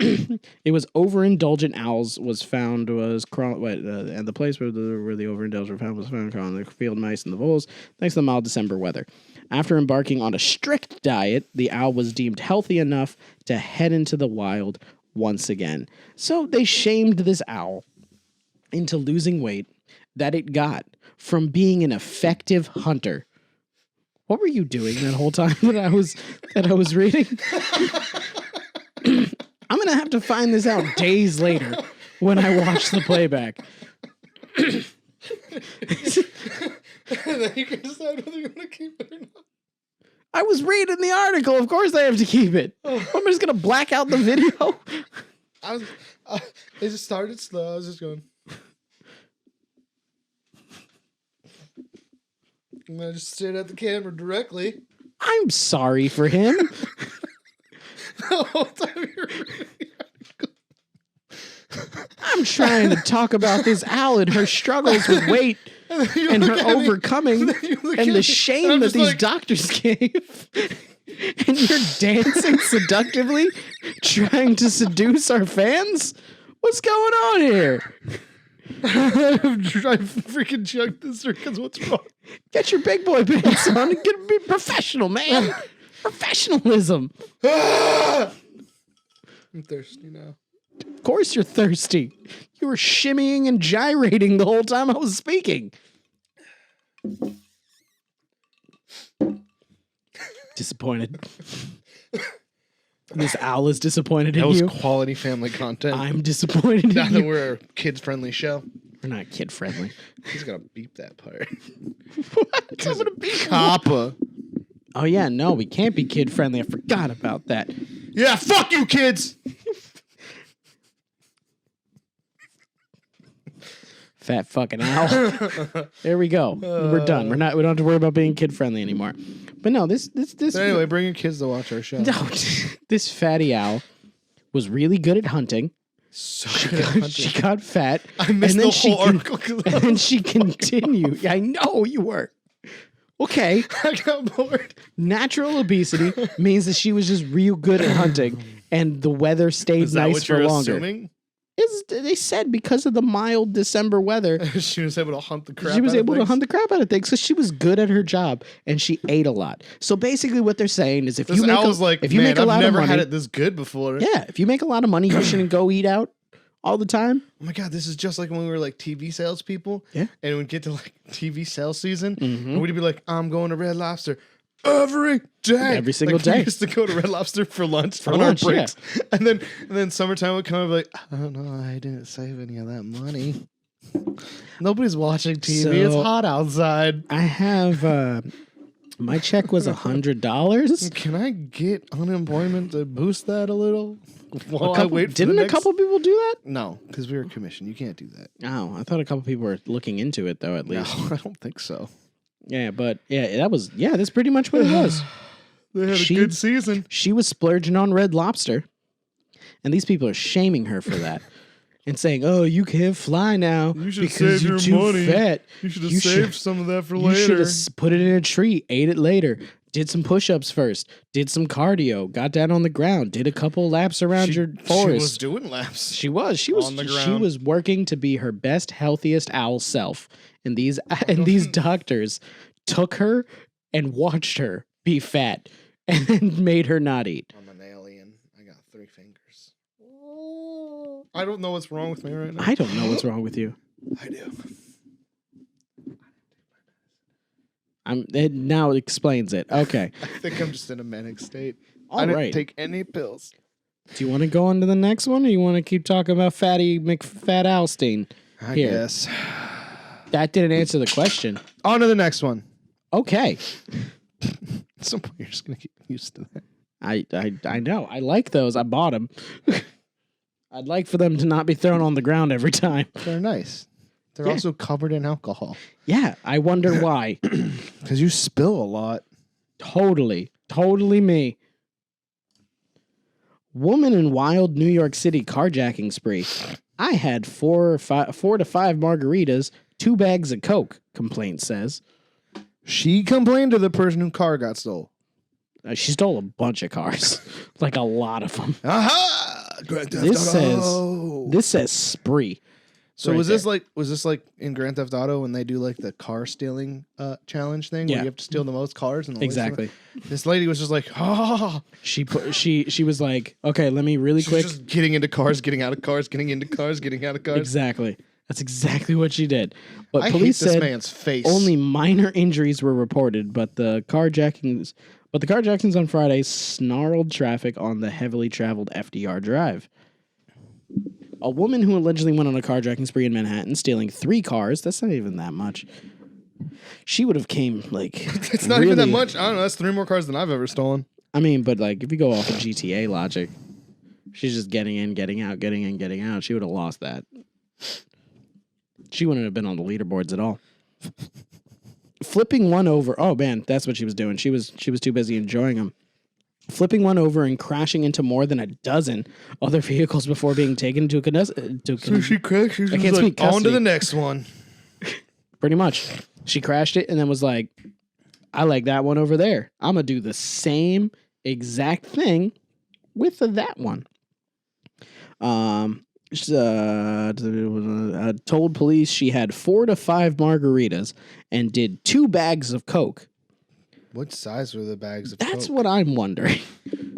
[SPEAKER 1] It was overindulgent owls was found and the place where the overindulgent were found was found on the field mice and the voles thanks to the mild December weather. After embarking on a strict diet, the owl was deemed healthy enough to head into the wild once again. So they shamed this owl into losing weight that it got from being an effective hunter. What were you doing that whole time that I was reading? I'm going to have to find this out days later when I watch the playback.
[SPEAKER 2] And then you can decide whether you want to keep it or not.
[SPEAKER 1] I was reading the article. Of course I have to keep it. I'm just going to black out the video.
[SPEAKER 2] It just started slow. I was just going. And I just stared at the camera directly.
[SPEAKER 1] I'm sorry for him.
[SPEAKER 2] The whole time you're reading the article.
[SPEAKER 1] I'm trying to talk about this owl and her struggles with weight and her overcoming and the shame that these doctors gave. And you're dancing seductively, trying to seduce our fans? What's going on here?
[SPEAKER 2] I'm trying to freaking chug this because what's wrong?
[SPEAKER 1] Get your big boy pants on and be professional, man. Professionalism.
[SPEAKER 2] I'm thirsty now.
[SPEAKER 1] Of course you're thirsty. You were shimmying and gyrating the whole time I was speaking. Disappointed. This owl is disappointed in
[SPEAKER 2] you. That
[SPEAKER 1] you.
[SPEAKER 2] was quality family content.
[SPEAKER 1] I'm disappointed in you.
[SPEAKER 2] Now that we're a kids-friendly show.
[SPEAKER 1] We're not kid-friendly.
[SPEAKER 2] He's got to beep that part.
[SPEAKER 1] What? I'm gonna beep
[SPEAKER 2] Kappa.
[SPEAKER 1] Oh, yeah, no, we can't be kid-friendly. I forgot about that.
[SPEAKER 2] Yeah, fuck you, kids!
[SPEAKER 1] Fat fucking owl. There we go. We're done. We don't have to worry about being kid-friendly anymore. But no, this.
[SPEAKER 2] But anyway, bring your kids to watch our show.
[SPEAKER 1] No, this fatty owl was really good at hunting.
[SPEAKER 2] So
[SPEAKER 1] she got fat.
[SPEAKER 2] I missed the whole article.
[SPEAKER 1] And then she continued. I know you were. Okay.
[SPEAKER 2] I got bored.
[SPEAKER 1] Natural obesity means that she was just real good at hunting, and the weather stayed nice for longer.
[SPEAKER 2] Assuming?
[SPEAKER 1] They said because of the mild December weather,
[SPEAKER 2] she was able to hunt the crap.
[SPEAKER 1] She was able to hunt the crap out of things because she was good at her job and she ate a lot. So basically, what they're saying is, if you make a lot of money,
[SPEAKER 2] I've never had it this good before.
[SPEAKER 1] Yeah, if you make a lot of money, you shouldn't go eat out all the time.
[SPEAKER 2] Oh my god, this is just like when we were like TV salespeople.
[SPEAKER 1] Yeah,
[SPEAKER 2] and we'd get to like TV sales season, and we'd be like, "I'm going to Red Lobster." Every single day. We used to go to Red Lobster for lunch on our breaks. Yeah. And then summertime would come and be like, oh no, I didn't save any of that money. Nobody's watching TV. So, it's hot outside.
[SPEAKER 1] I have my check was $100.
[SPEAKER 2] Can I get unemployment to boost that a little? While I wait for
[SPEAKER 1] didn't a couple people do that?
[SPEAKER 2] No, because we were commissioned. You can't do that.
[SPEAKER 1] Oh, I thought a couple people were looking into it though, at least.
[SPEAKER 2] No, I don't think so.
[SPEAKER 1] Yeah, but that's pretty much what it was.
[SPEAKER 2] They had a good season.
[SPEAKER 1] She was splurging on Red Lobster, and these people are shaming her for that and saying, "Oh, you can't fly now because you're too fat.
[SPEAKER 2] You should have saved some of that for later.
[SPEAKER 1] You should have put it in a tree, ate it later, did some push-ups first, did some cardio, got down on the ground, did a couple laps around your forest.
[SPEAKER 2] She was doing laps.
[SPEAKER 1] She was on the ground. She was working to be her best, healthiest owl self." And these doctors took her and watched her be fat and then made her not eat.
[SPEAKER 2] I'm an alien. I got 3 fingers. I don't know what's wrong with me right now.
[SPEAKER 1] I don't know what's wrong with you.
[SPEAKER 2] I do.
[SPEAKER 1] It now explains it. Okay.
[SPEAKER 2] I think I'm just in a manic state.
[SPEAKER 1] All
[SPEAKER 2] I
[SPEAKER 1] right.
[SPEAKER 2] didn't take any pills.
[SPEAKER 1] Do you want to go on to the next one, or you want to keep talking about Fatty McFat Alstein?
[SPEAKER 2] I guess.
[SPEAKER 1] That didn't answer the question.
[SPEAKER 2] On to the next one.
[SPEAKER 1] Okay.
[SPEAKER 2] At some point, you're just going to get used to that.
[SPEAKER 1] I know. I like those. I bought them. I'd like for them to not be thrown on the ground every time.
[SPEAKER 2] They're nice. They're also covered in alcohol.
[SPEAKER 1] Yeah. I wonder why.
[SPEAKER 2] Because you spill a lot.
[SPEAKER 1] Totally me. Woman in wild New York City carjacking spree. I had 4 to 5 margaritas, 2 bags of Coke, complaint says.
[SPEAKER 2] She complained to the person whose car got stolen.
[SPEAKER 1] She stole a bunch of cars. Like a lot of them.
[SPEAKER 2] Aha!
[SPEAKER 1] This says spree.
[SPEAKER 2] So was this like in Grand Theft Auto when they do like the car stealing challenge thing where you have to steal the most cars? And
[SPEAKER 1] exactly.
[SPEAKER 2] This lady was just like,
[SPEAKER 1] She was like, okay, let me really quick.
[SPEAKER 2] Just getting into cars, getting out of cars, getting into cars, getting out of cars.
[SPEAKER 1] Exactly. That's exactly what she did. But
[SPEAKER 2] I
[SPEAKER 1] police
[SPEAKER 2] hate this
[SPEAKER 1] said
[SPEAKER 2] man's face.
[SPEAKER 1] Only minor injuries were reported, but the carjackings on Friday snarled traffic on the heavily traveled FDR Drive. A woman who allegedly went on a carjacking spree in Manhattan, stealing 3 cars. That's not even that much. She would have came like.
[SPEAKER 2] It's not even that much. I don't know. That's 3 more cars than I've ever stolen.
[SPEAKER 1] I mean, but like if you go off of GTA logic, she's just getting in, getting out, getting in, getting out. She would have lost that. She wouldn't have been on the leaderboards at all. Flipping one over. Oh man, that's what she was doing. She was too busy enjoying them. Flipping one over and crashing into more than a dozen other vehicles before being taken to a
[SPEAKER 2] So she crashed. She was like, on to the next one.
[SPEAKER 1] Pretty much. She crashed it and then was like, I like that one over there. I'm going to do the same exact thing with that one. Told police she had 4 to 5 margaritas and did 2 bags of Coke.
[SPEAKER 2] What size were the bags of
[SPEAKER 1] Coke?
[SPEAKER 2] That's
[SPEAKER 1] what I'm wondering.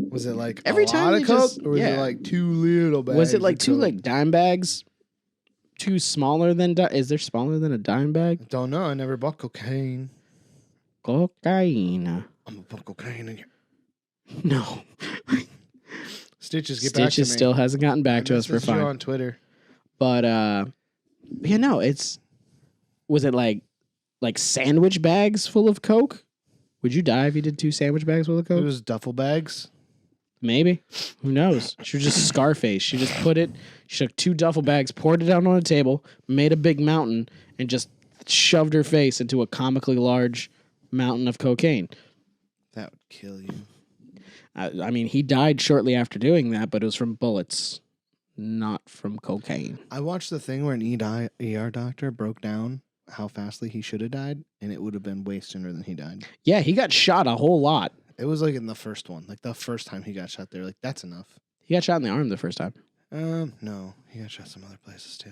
[SPEAKER 2] Was it like a lot of Coke? Or was it like 2 little bags?
[SPEAKER 1] Was it like 2 like dime bags? two smaller than... Is there smaller than a dime bag?
[SPEAKER 2] I don't know. I never bought cocaine.
[SPEAKER 1] Cocaine.
[SPEAKER 2] I'm gonna put cocaine in here.
[SPEAKER 1] No.
[SPEAKER 2] Stitches, get back to me.
[SPEAKER 1] Stitches still hasn't gotten back to us for fun.
[SPEAKER 2] On Twitter.
[SPEAKER 1] But, yeah, no, it's... Was it like sandwich bags full of Coke? Would you die if you did 2 sandwich bags full of Coke?
[SPEAKER 2] It was duffel bags.
[SPEAKER 1] Maybe. Who knows? She was just Scarface. She just she took 2 duffel bags, poured it out on a table, made a big mountain, and just shoved her face into a comically large mountain of cocaine.
[SPEAKER 2] That would kill you.
[SPEAKER 1] I mean, he died shortly after doing that, but it was from bullets, not from cocaine.
[SPEAKER 2] I watched the thing where an ER doctor broke down how fastly he should have died, and it would have been way sooner than he died.
[SPEAKER 1] Yeah, he got shot a whole lot.
[SPEAKER 2] It was like in the first one. Like the first time he got shot there. Like, that's enough.
[SPEAKER 1] He got shot in the arm the first time.
[SPEAKER 2] No. He got shot some other places too.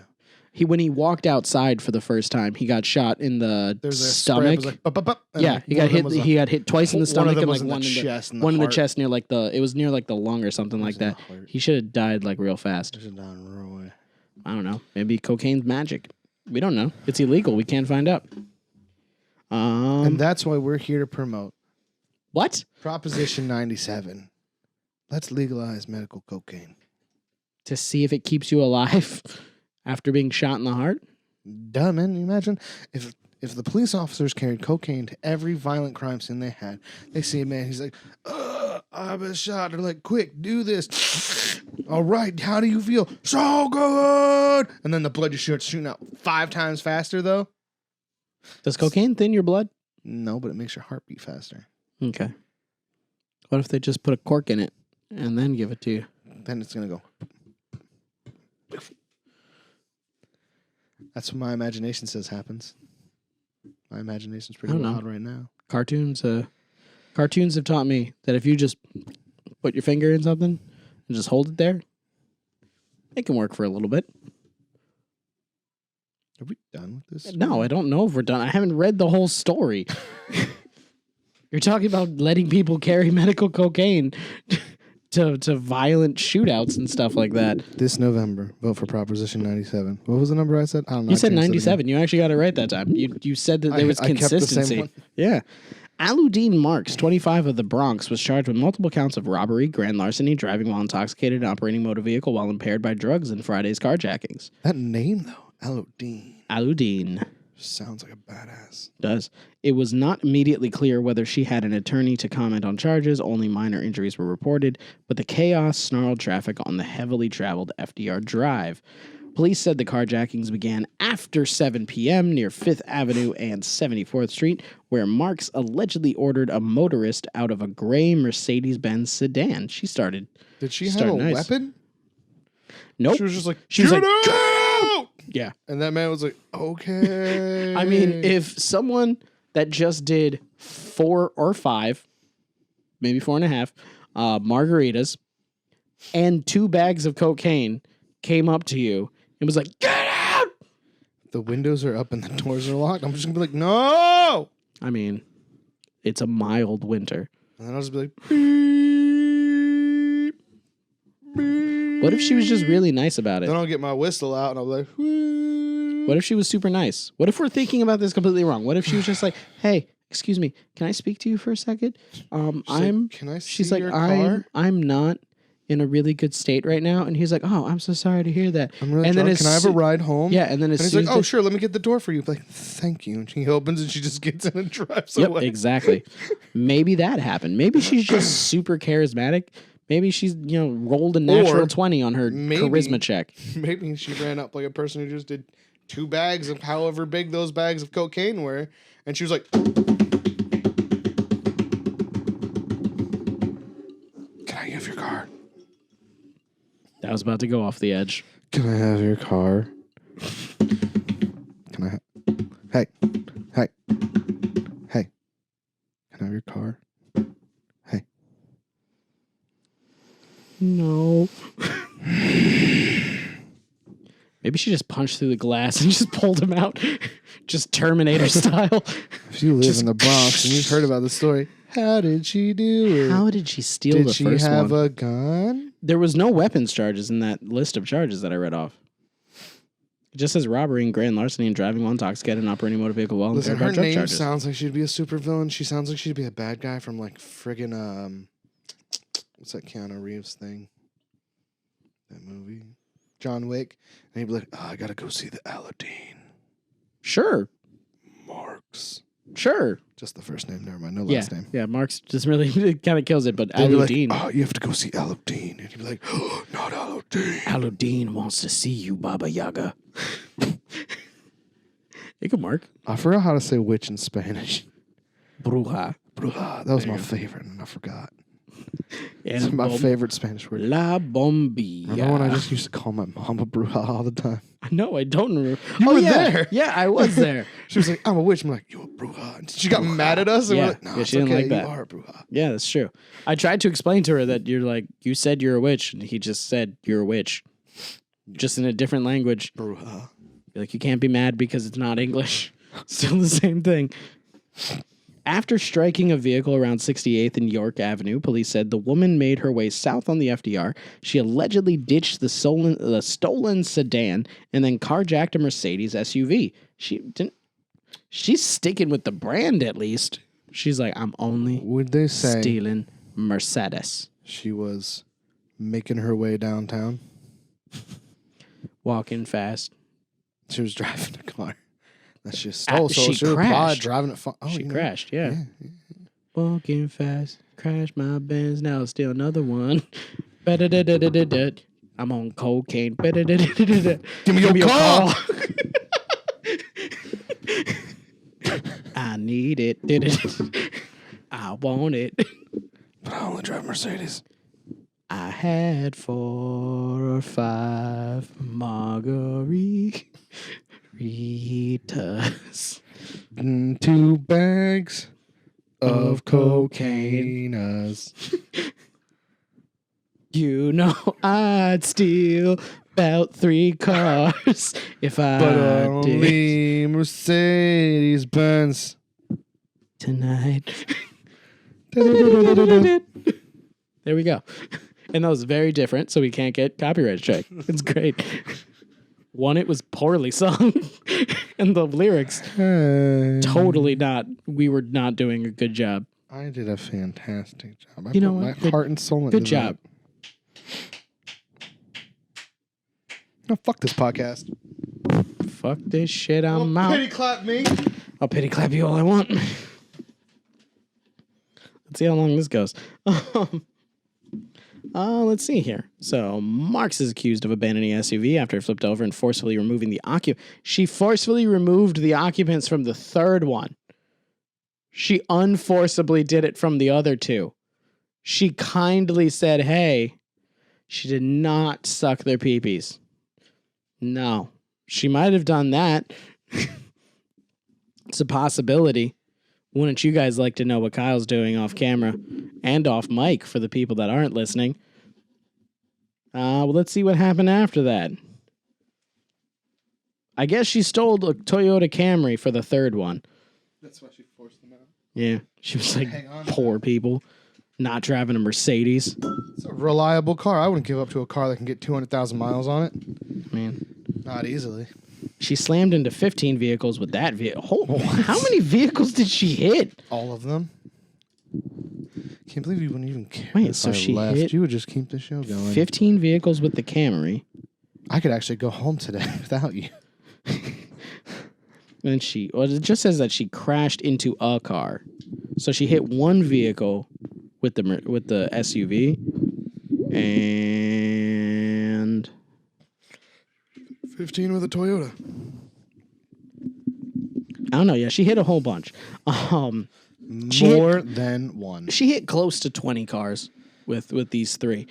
[SPEAKER 1] When he walked outside for the first time, he got shot in the stomach.
[SPEAKER 2] Like, bup, bup, bup,
[SPEAKER 1] yeah, he got hit twice in the stomach and like
[SPEAKER 2] one in
[SPEAKER 1] the chest near like it was near like the lung or something like that. He should have died like real fast.
[SPEAKER 2] He should have died real way.
[SPEAKER 1] I don't know. Maybe cocaine's magic. We don't know. It's illegal. We can't find out.
[SPEAKER 2] And that's why we're here to promote.
[SPEAKER 1] What?
[SPEAKER 2] Proposition 97. Let's legalize medical cocaine.
[SPEAKER 1] To see if it keeps you alive after being shot in the heart?
[SPEAKER 2] Duh, man. You imagine if the police officers carried cocaine to every violent crime scene they had, they see a man, he's like, I've been shot. They're like, quick, do this. All right, how do you feel? So good. And then the blood just starts shooting out 5 times faster, though.
[SPEAKER 1] Does cocaine thin your blood?
[SPEAKER 2] No, but it makes your heart beat faster.
[SPEAKER 1] Okay. What if they just put a cork in it and then give it to you?
[SPEAKER 2] Then it's going to go. That's what my imagination says happens. My imagination's pretty wild right now.
[SPEAKER 1] Cartoons have taught me that if you just put your finger in something and just hold it there, it can work for a little bit.
[SPEAKER 2] Are we done with this?
[SPEAKER 1] No, I don't know if we're done. I haven't read the whole story. You're talking about letting people carry medical cocaine to violent shootouts and stuff like that.
[SPEAKER 2] This November, vote for Proposition 97. What was the number I said? I don't know.
[SPEAKER 1] You said 97. You actually got it right that time. You said that there was consistency.
[SPEAKER 2] I kept the same one.
[SPEAKER 1] Yeah. Aludine Marks, 25 of the Bronx, was charged with multiple counts of robbery, grand larceny, driving while intoxicated, and operating motor vehicle while impaired by drugs in Friday's carjackings.
[SPEAKER 2] That name, though,
[SPEAKER 1] Aludine.
[SPEAKER 2] Sounds like a badass.
[SPEAKER 1] Does. It was not immediately clear whether she had an attorney to comment on charges. Only minor injuries were reported, but the chaos snarled traffic on the heavily traveled FDR Drive. Police said the carjackings began after 7 p.m. near 5th Avenue and 74th Street, where Marks allegedly ordered a motorist out of a gray Mercedes-Benz sedan. She started.
[SPEAKER 2] Did she have a weapon?
[SPEAKER 1] Nope.
[SPEAKER 2] She was just like,
[SPEAKER 1] she was like,
[SPEAKER 2] get out!
[SPEAKER 1] Yeah.
[SPEAKER 2] And that man was like, okay.
[SPEAKER 1] I mean, if someone that just did 4 or 5, maybe 4.5, margaritas and 2 bags of cocaine came up to you and was like, get out!
[SPEAKER 2] The windows are up and the doors are locked. I'm just going to be like, no!
[SPEAKER 1] I mean, it's a mild winter.
[SPEAKER 2] And then I'll just be like, beep, beep.
[SPEAKER 1] What if she was just really nice about it?
[SPEAKER 2] Then I'll get my whistle out and I'll be like, whoo.
[SPEAKER 1] What if she was super nice? What if we're thinking about this completely wrong? What if she was just like, hey, excuse me, can I speak to you for a second?
[SPEAKER 2] Can I see your car?
[SPEAKER 1] I'm not in a really good state right now. And he's like, oh, I'm so sorry to hear that.
[SPEAKER 2] I'm really drunk. Can I have a ride home?
[SPEAKER 1] Yeah, and then
[SPEAKER 2] he's like, oh, sure, let me get the door for you. I'm like, thank you. And she opens and she just gets in and drives away.
[SPEAKER 1] Exactly. Maybe that happened. Maybe she's just super charismatic. Maybe she's, rolled a natural 20 on her charisma check.
[SPEAKER 2] Maybe she ran up like a person who just did 2 bags of however big those bags of cocaine were. And she was like, can I have your car?
[SPEAKER 1] That was about to go off the edge.
[SPEAKER 2] Can I have your car? Hey. Can I have your car? Hey.
[SPEAKER 1] No. Maybe she just punched through the glass and just pulled him out. Just Terminator style.
[SPEAKER 2] If you live in the Bronx and you've heard about the story, how did she do it?
[SPEAKER 1] How did she steal the first one?
[SPEAKER 2] Did she have a gun?
[SPEAKER 1] There was no weapons charges in that list of charges that I read off. It just says robbery and grand larceny and driving while intoxicated and operating a motor vehicle while
[SPEAKER 2] Listen,
[SPEAKER 1] impaired by
[SPEAKER 2] her
[SPEAKER 1] drug
[SPEAKER 2] name
[SPEAKER 1] charges.
[SPEAKER 2] sounds like she'd be a supervillain. She sounds like she'd be a bad guy from like friggin' what's that Keanu Reeves thing? That movie, John Wick, and he'd be like, I gotta go see the Aladdin.
[SPEAKER 1] Sure.
[SPEAKER 2] Marx.
[SPEAKER 1] Sure.
[SPEAKER 2] Just the first name, never mind. No last name.
[SPEAKER 1] Yeah, Marx just really kind of kills it, but
[SPEAKER 2] They'd
[SPEAKER 1] Aladdin.
[SPEAKER 2] Like, you have to go see Aladdin. And he'd be like, oh, not Aladdin.
[SPEAKER 1] Aladdin wants to see you, Baba Yaga. You go, Mark.
[SPEAKER 2] I forgot how to say witch in Spanish.
[SPEAKER 1] Bruja.
[SPEAKER 2] Bruja. That was my favorite, and I forgot.
[SPEAKER 1] It's
[SPEAKER 2] my favorite Spanish word.
[SPEAKER 1] La bombilla.
[SPEAKER 2] Remember when I just used to call my mom a bruja all the time?
[SPEAKER 1] No, I don't remember.
[SPEAKER 2] You were there.
[SPEAKER 1] Yeah, I was there.
[SPEAKER 2] She was like, I'm a witch. I'm like, you a bruja. And she got mad at us. And
[SPEAKER 1] Yeah.
[SPEAKER 2] we're like, no,
[SPEAKER 1] Yeah,
[SPEAKER 2] it's
[SPEAKER 1] she didn't
[SPEAKER 2] okay.
[SPEAKER 1] like that.
[SPEAKER 2] You are a bruja.
[SPEAKER 1] Yeah, that's true. I tried to explain to her that you said you're a witch, and he just said you're a witch. Just in a different language.
[SPEAKER 2] Bruja.
[SPEAKER 1] Like, you can't be mad because it's not English. Still the same thing. After striking a vehicle around 68th and York Avenue, police said the woman made her way south on the FDR. She allegedly ditched the stolen sedan and then carjacked a Mercedes SUV. She's sticking with the brand at least. She's like, I'm only stealing Mercedes.
[SPEAKER 2] She was making her way downtown.
[SPEAKER 1] Walking fast.
[SPEAKER 2] She was driving a car that she stole.
[SPEAKER 1] She
[SPEAKER 2] was
[SPEAKER 1] crashed.
[SPEAKER 2] Driving it.
[SPEAKER 1] She crashed, yeah. Walking fast, crash my Benz, now steal another one. I'm on cocaine.
[SPEAKER 2] Give me your call.
[SPEAKER 1] I need it. I want it.
[SPEAKER 2] But I only drive Mercedes.
[SPEAKER 1] I had 4 or 5 margaritas.
[SPEAKER 2] 2 bags of cocainas.
[SPEAKER 1] You know I'd steal about 3 cars if I
[SPEAKER 2] But
[SPEAKER 1] did
[SPEAKER 2] only Mercedes Benz
[SPEAKER 1] tonight. There we go. And that was very different, so we can't get copyright strike. It's great. One, it was poorly sung, and the lyrics totally not. We were not doing a good job.
[SPEAKER 2] I did a fantastic job. I
[SPEAKER 1] you know
[SPEAKER 2] put
[SPEAKER 1] what?
[SPEAKER 2] my heart and soul into
[SPEAKER 1] Good job.
[SPEAKER 2] No, fuck this podcast.
[SPEAKER 1] Fuck this shit. I'm out.
[SPEAKER 2] Pity clap me.
[SPEAKER 1] I'll pity clap you all I want. Let's see how long this goes. Let's see here. So, Marks is accused of abandoning SUV after it flipped over and forcefully removing the occupant. She forcefully removed the occupants from the third one. She unforcibly did it from the other 2. She kindly said, hey, she did not suck their peepees. No. She might have done that. It's a possibility. Wouldn't you guys like to know what Kyle's doing off camera and off mic for the people that aren't listening? Well, let's see what happened after that. I guess she stole a Toyota Camry for the third one.
[SPEAKER 2] That's why she forced them out.
[SPEAKER 1] Yeah, she was like, poor people, not driving a Mercedes.
[SPEAKER 2] It's a reliable car. I wouldn't give up to a car that can get 200,000 miles on it.
[SPEAKER 1] Man.
[SPEAKER 2] Not easily.
[SPEAKER 1] She slammed into 15 vehicles with that vehicle. How many vehicles did she hit?
[SPEAKER 2] All of them. Can't believe you wouldn't even care.
[SPEAKER 1] Wait, so she hit
[SPEAKER 2] You would just keep the show going.
[SPEAKER 1] 15 vehicles with the Camry.
[SPEAKER 2] I could actually go home today without you.
[SPEAKER 1] And it just says that she crashed into a car. So she hit one vehicle with the SUV, and
[SPEAKER 2] 15 with a Toyota.
[SPEAKER 1] I don't know. Yeah, she hit a whole bunch.
[SPEAKER 2] More than one.
[SPEAKER 1] She hit close to 20 cars with these 3.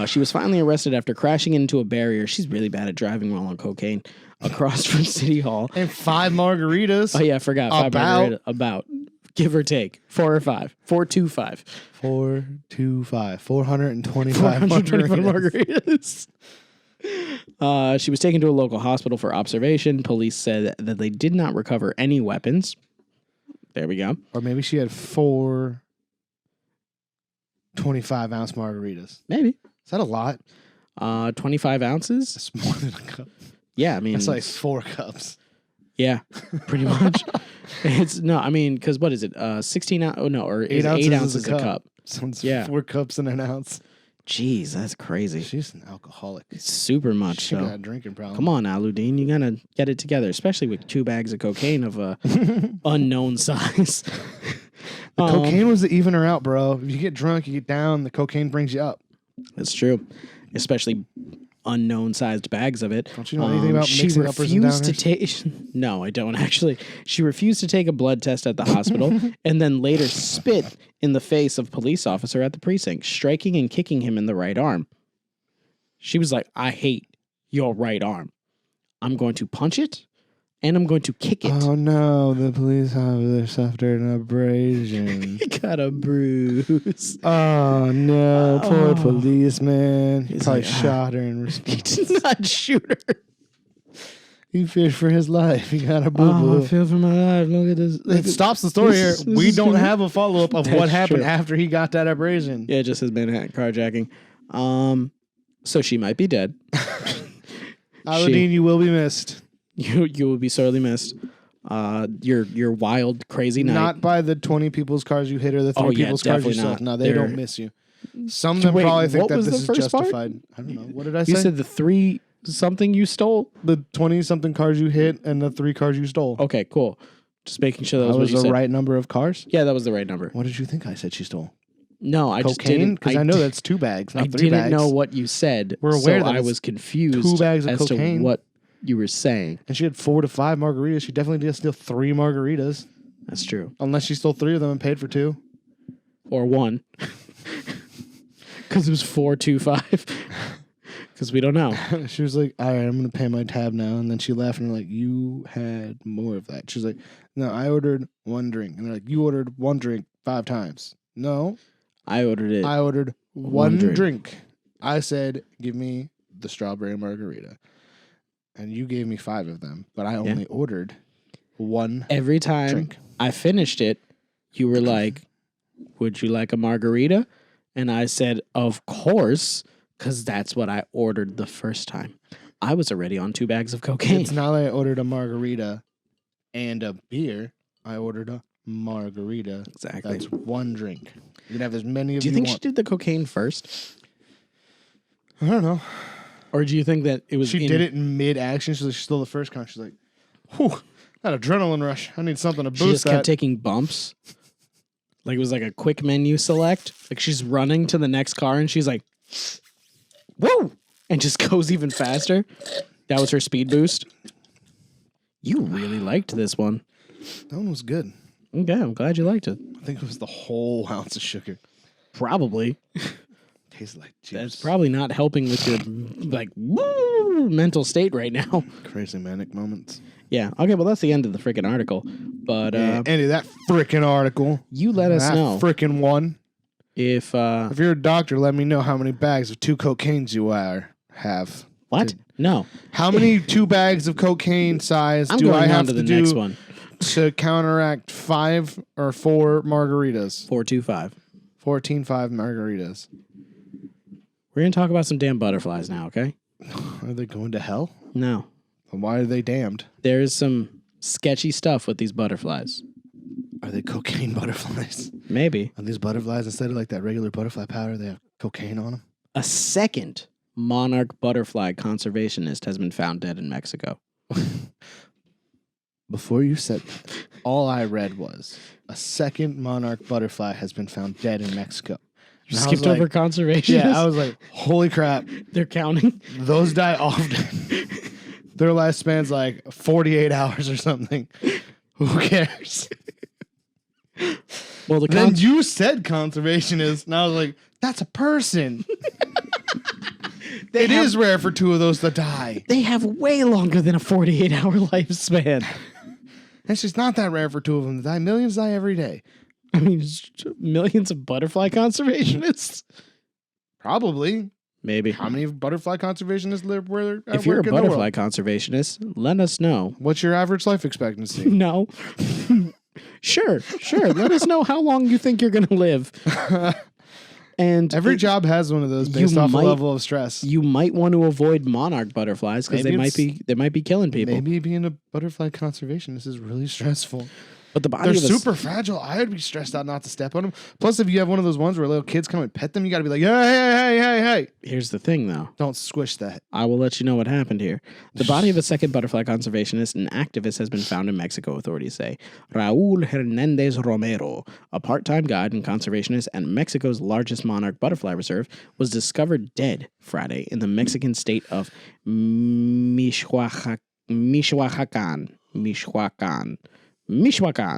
[SPEAKER 1] She was finally arrested after crashing into a barrier. She's really bad at driving while on cocaine. Across from City Hall.
[SPEAKER 2] And 5 margaritas.
[SPEAKER 1] Oh, yeah, I forgot. 5 margaritas. About. Give or take. 4 or 5. 425.
[SPEAKER 2] 425. 425
[SPEAKER 1] margaritas. She was taken to a local hospital for observation. Police said that they did not recover any weapons. There we go.
[SPEAKER 2] Or maybe she had 4 25-ounce margaritas.
[SPEAKER 1] Maybe.
[SPEAKER 2] Is that a lot?
[SPEAKER 1] 25 ounces?
[SPEAKER 2] That's more than a cup.
[SPEAKER 1] Yeah, I mean...
[SPEAKER 2] It's like 4 cups.
[SPEAKER 1] Yeah, pretty much. Because what is it? 16 ounces? Oh, no, or 8 ounces a cup.
[SPEAKER 2] So it's 4 cups in an ounce.
[SPEAKER 1] Jeez, that's crazy.
[SPEAKER 2] She's an alcoholic.
[SPEAKER 1] Super much
[SPEAKER 2] she
[SPEAKER 1] so.
[SPEAKER 2] Got a drinking problem.
[SPEAKER 1] Come on, Aludine. You got to get it together, especially with 2 bags of cocaine of a unknown size.
[SPEAKER 2] The cocaine was to even her out, bro. If you get drunk, you get down, the cocaine brings you up.
[SPEAKER 1] That's true. Especially unknown sized bags of it.
[SPEAKER 2] Don't you know anything about mixing uppers and downers?
[SPEAKER 1] No, I don't actually. She refused to take a blood test at the hospital and then later spit in the face of a police officer at the precinct, striking and kicking him in the right arm. She was like, I hate your right arm. I'm going to punch it and I'm going to kick it.
[SPEAKER 2] Oh no, the police officer suffered an abrasion.
[SPEAKER 1] He got a bruise.
[SPEAKER 2] Oh no, poor policeman. He probably shot her in response.
[SPEAKER 1] He did not shoot her.
[SPEAKER 2] He feared for his life. He got a boo-boo.
[SPEAKER 1] I feel for my life. Look at this.
[SPEAKER 2] It stops the story here. We don't have a follow-up of what happened after he got that abrasion.
[SPEAKER 1] Yeah, just his Manhattan carjacking. So she might be dead.
[SPEAKER 2] Aludine, you will be missed.
[SPEAKER 1] You will be sorely missed. Your wild, crazy night.
[SPEAKER 2] Not by the 20 people's cars you hit or the 3 people's cars you sold. No, they don't miss you. Some of them probably think that this is justified. Part? I don't know. What did I say?
[SPEAKER 1] You said the 3 something you stole?
[SPEAKER 2] The 20-something cars you hit and the 3 cars you stole.
[SPEAKER 1] Okay, cool. Just making sure that
[SPEAKER 2] was the right number of cars?
[SPEAKER 1] Yeah, that was the right number.
[SPEAKER 2] What did you think I said she stole?
[SPEAKER 1] No, I just didn't.
[SPEAKER 2] Because I know that's 2 bags, not 3 bags.
[SPEAKER 1] I didn't know what you said.
[SPEAKER 2] We're aware that
[SPEAKER 1] I was confused
[SPEAKER 2] 2 bags of
[SPEAKER 1] as
[SPEAKER 2] cocaine.
[SPEAKER 1] to what you were saying.
[SPEAKER 2] And she had 4 to 5 margaritas. She definitely did steal 3 margaritas.
[SPEAKER 1] That's true.
[SPEAKER 2] Unless she stole 3 of them and paid for 2.
[SPEAKER 1] Or 1. Because it was 425. Because we don't know.
[SPEAKER 2] She was like, all right, I'm going to pay my tab now. And then she laughed and they're like, you had more of that. She's like, no, I ordered 1 drink. And they're like, you ordered 1 drink 5 times. No.
[SPEAKER 1] I ordered
[SPEAKER 2] one drink. I said, give me the strawberry margarita. And you gave me 5 of them. But I only ordered 1
[SPEAKER 1] Every time
[SPEAKER 2] drink.
[SPEAKER 1] I finished it, you were like, would you like a margarita? And I said, of course. Because that's what I ordered the first time. I was already on 2 bags of cocaine.
[SPEAKER 2] It's not like I ordered a margarita and a beer. I ordered a margarita.
[SPEAKER 1] Exactly.
[SPEAKER 2] That's 1 drink. You can have as many of
[SPEAKER 1] Do you think she did the cocaine first?
[SPEAKER 2] I don't know.
[SPEAKER 1] Or do you think that it was...
[SPEAKER 2] She did it in mid-action. She's like, she stole the first con. She's like, whew, that adrenaline rush. I need something to boost that.
[SPEAKER 1] She just kept taking bumps. Like it was like a quick menu select. Like she's running to the next car and she's like... Whoa! And just goes even faster. That was her speed boost. You really liked this one.
[SPEAKER 2] That one was good.
[SPEAKER 1] Okay, I'm glad you liked it.
[SPEAKER 2] I think it was the whole ounce of sugar.
[SPEAKER 1] Probably.
[SPEAKER 2] Tastes like juice.
[SPEAKER 1] That's probably not helping with your like woo, mental state right now.
[SPEAKER 2] Crazy manic moments.
[SPEAKER 1] Yeah. Okay, well that's the end of the freaking article. But
[SPEAKER 2] Andy, that freaking article.
[SPEAKER 1] You let us know.
[SPEAKER 2] That freaking one.
[SPEAKER 1] If
[SPEAKER 2] you're a doctor, let me know how many bags of 2 cocaines you have.
[SPEAKER 1] What? No.
[SPEAKER 2] How many 2 bags of cocaine size do I have to do
[SPEAKER 1] next one
[SPEAKER 2] to counteract 5 or 4 margaritas?
[SPEAKER 1] 425.
[SPEAKER 2] 14.5 margaritas.
[SPEAKER 1] We're gonna talk about some damn butterflies now, okay?
[SPEAKER 2] Are they going to hell?
[SPEAKER 1] No.
[SPEAKER 2] Then why are they damned?
[SPEAKER 1] There is some sketchy stuff with these butterflies.
[SPEAKER 2] Are they cocaine butterflies?
[SPEAKER 1] Maybe.
[SPEAKER 2] Are these butterflies, instead of like that regular butterfly powder, they have cocaine on them?
[SPEAKER 1] A second monarch butterfly conservationist has been found dead in Mexico.
[SPEAKER 2] Before you said that, all I read was a second monarch butterfly has been found dead in Mexico.
[SPEAKER 1] You skipped over conservationists?
[SPEAKER 2] Yeah, I was like, holy crap.
[SPEAKER 1] They're counting?
[SPEAKER 2] Those die often. Their lifespan's like 48 hours or something. Who cares?
[SPEAKER 1] Well,
[SPEAKER 2] then you said conservationist, and I was like, that's a person. It is rare for 2 of those to die.
[SPEAKER 1] They have way longer than a 48-hour lifespan.
[SPEAKER 2] It's just not that rare for 2 of them to die. Millions die every day.
[SPEAKER 1] I mean, millions of butterfly conservationists?
[SPEAKER 2] Probably.
[SPEAKER 1] Maybe.
[SPEAKER 2] How many butterfly conservationists live where?
[SPEAKER 1] If you're a butterfly conservationist, let us know.
[SPEAKER 2] What's your average life expectancy?
[SPEAKER 1] No. Sure. Let us know how long you think you're going to live. And
[SPEAKER 2] every job has one of those based off a level of stress.
[SPEAKER 1] You might want to avoid monarch butterflies because they might be killing people.
[SPEAKER 2] Maybe being a butterfly conservationist is really stressful.
[SPEAKER 1] But the body
[SPEAKER 2] they're super fragile. I'd be stressed out not to step on them. Plus, if you have one of those ones where little kids come and pet them, you got to be like, hey.
[SPEAKER 1] Here's the thing, though.
[SPEAKER 2] Don't squish that.
[SPEAKER 1] I will let you know what happened here. The body of a second butterfly conservationist and activist has been found in Mexico, authorities say. Raul Hernandez Romero, a part-time guide and conservationist at Mexico's largest monarch butterfly reserve, was discovered dead Friday in the Mexican state of Michoacan.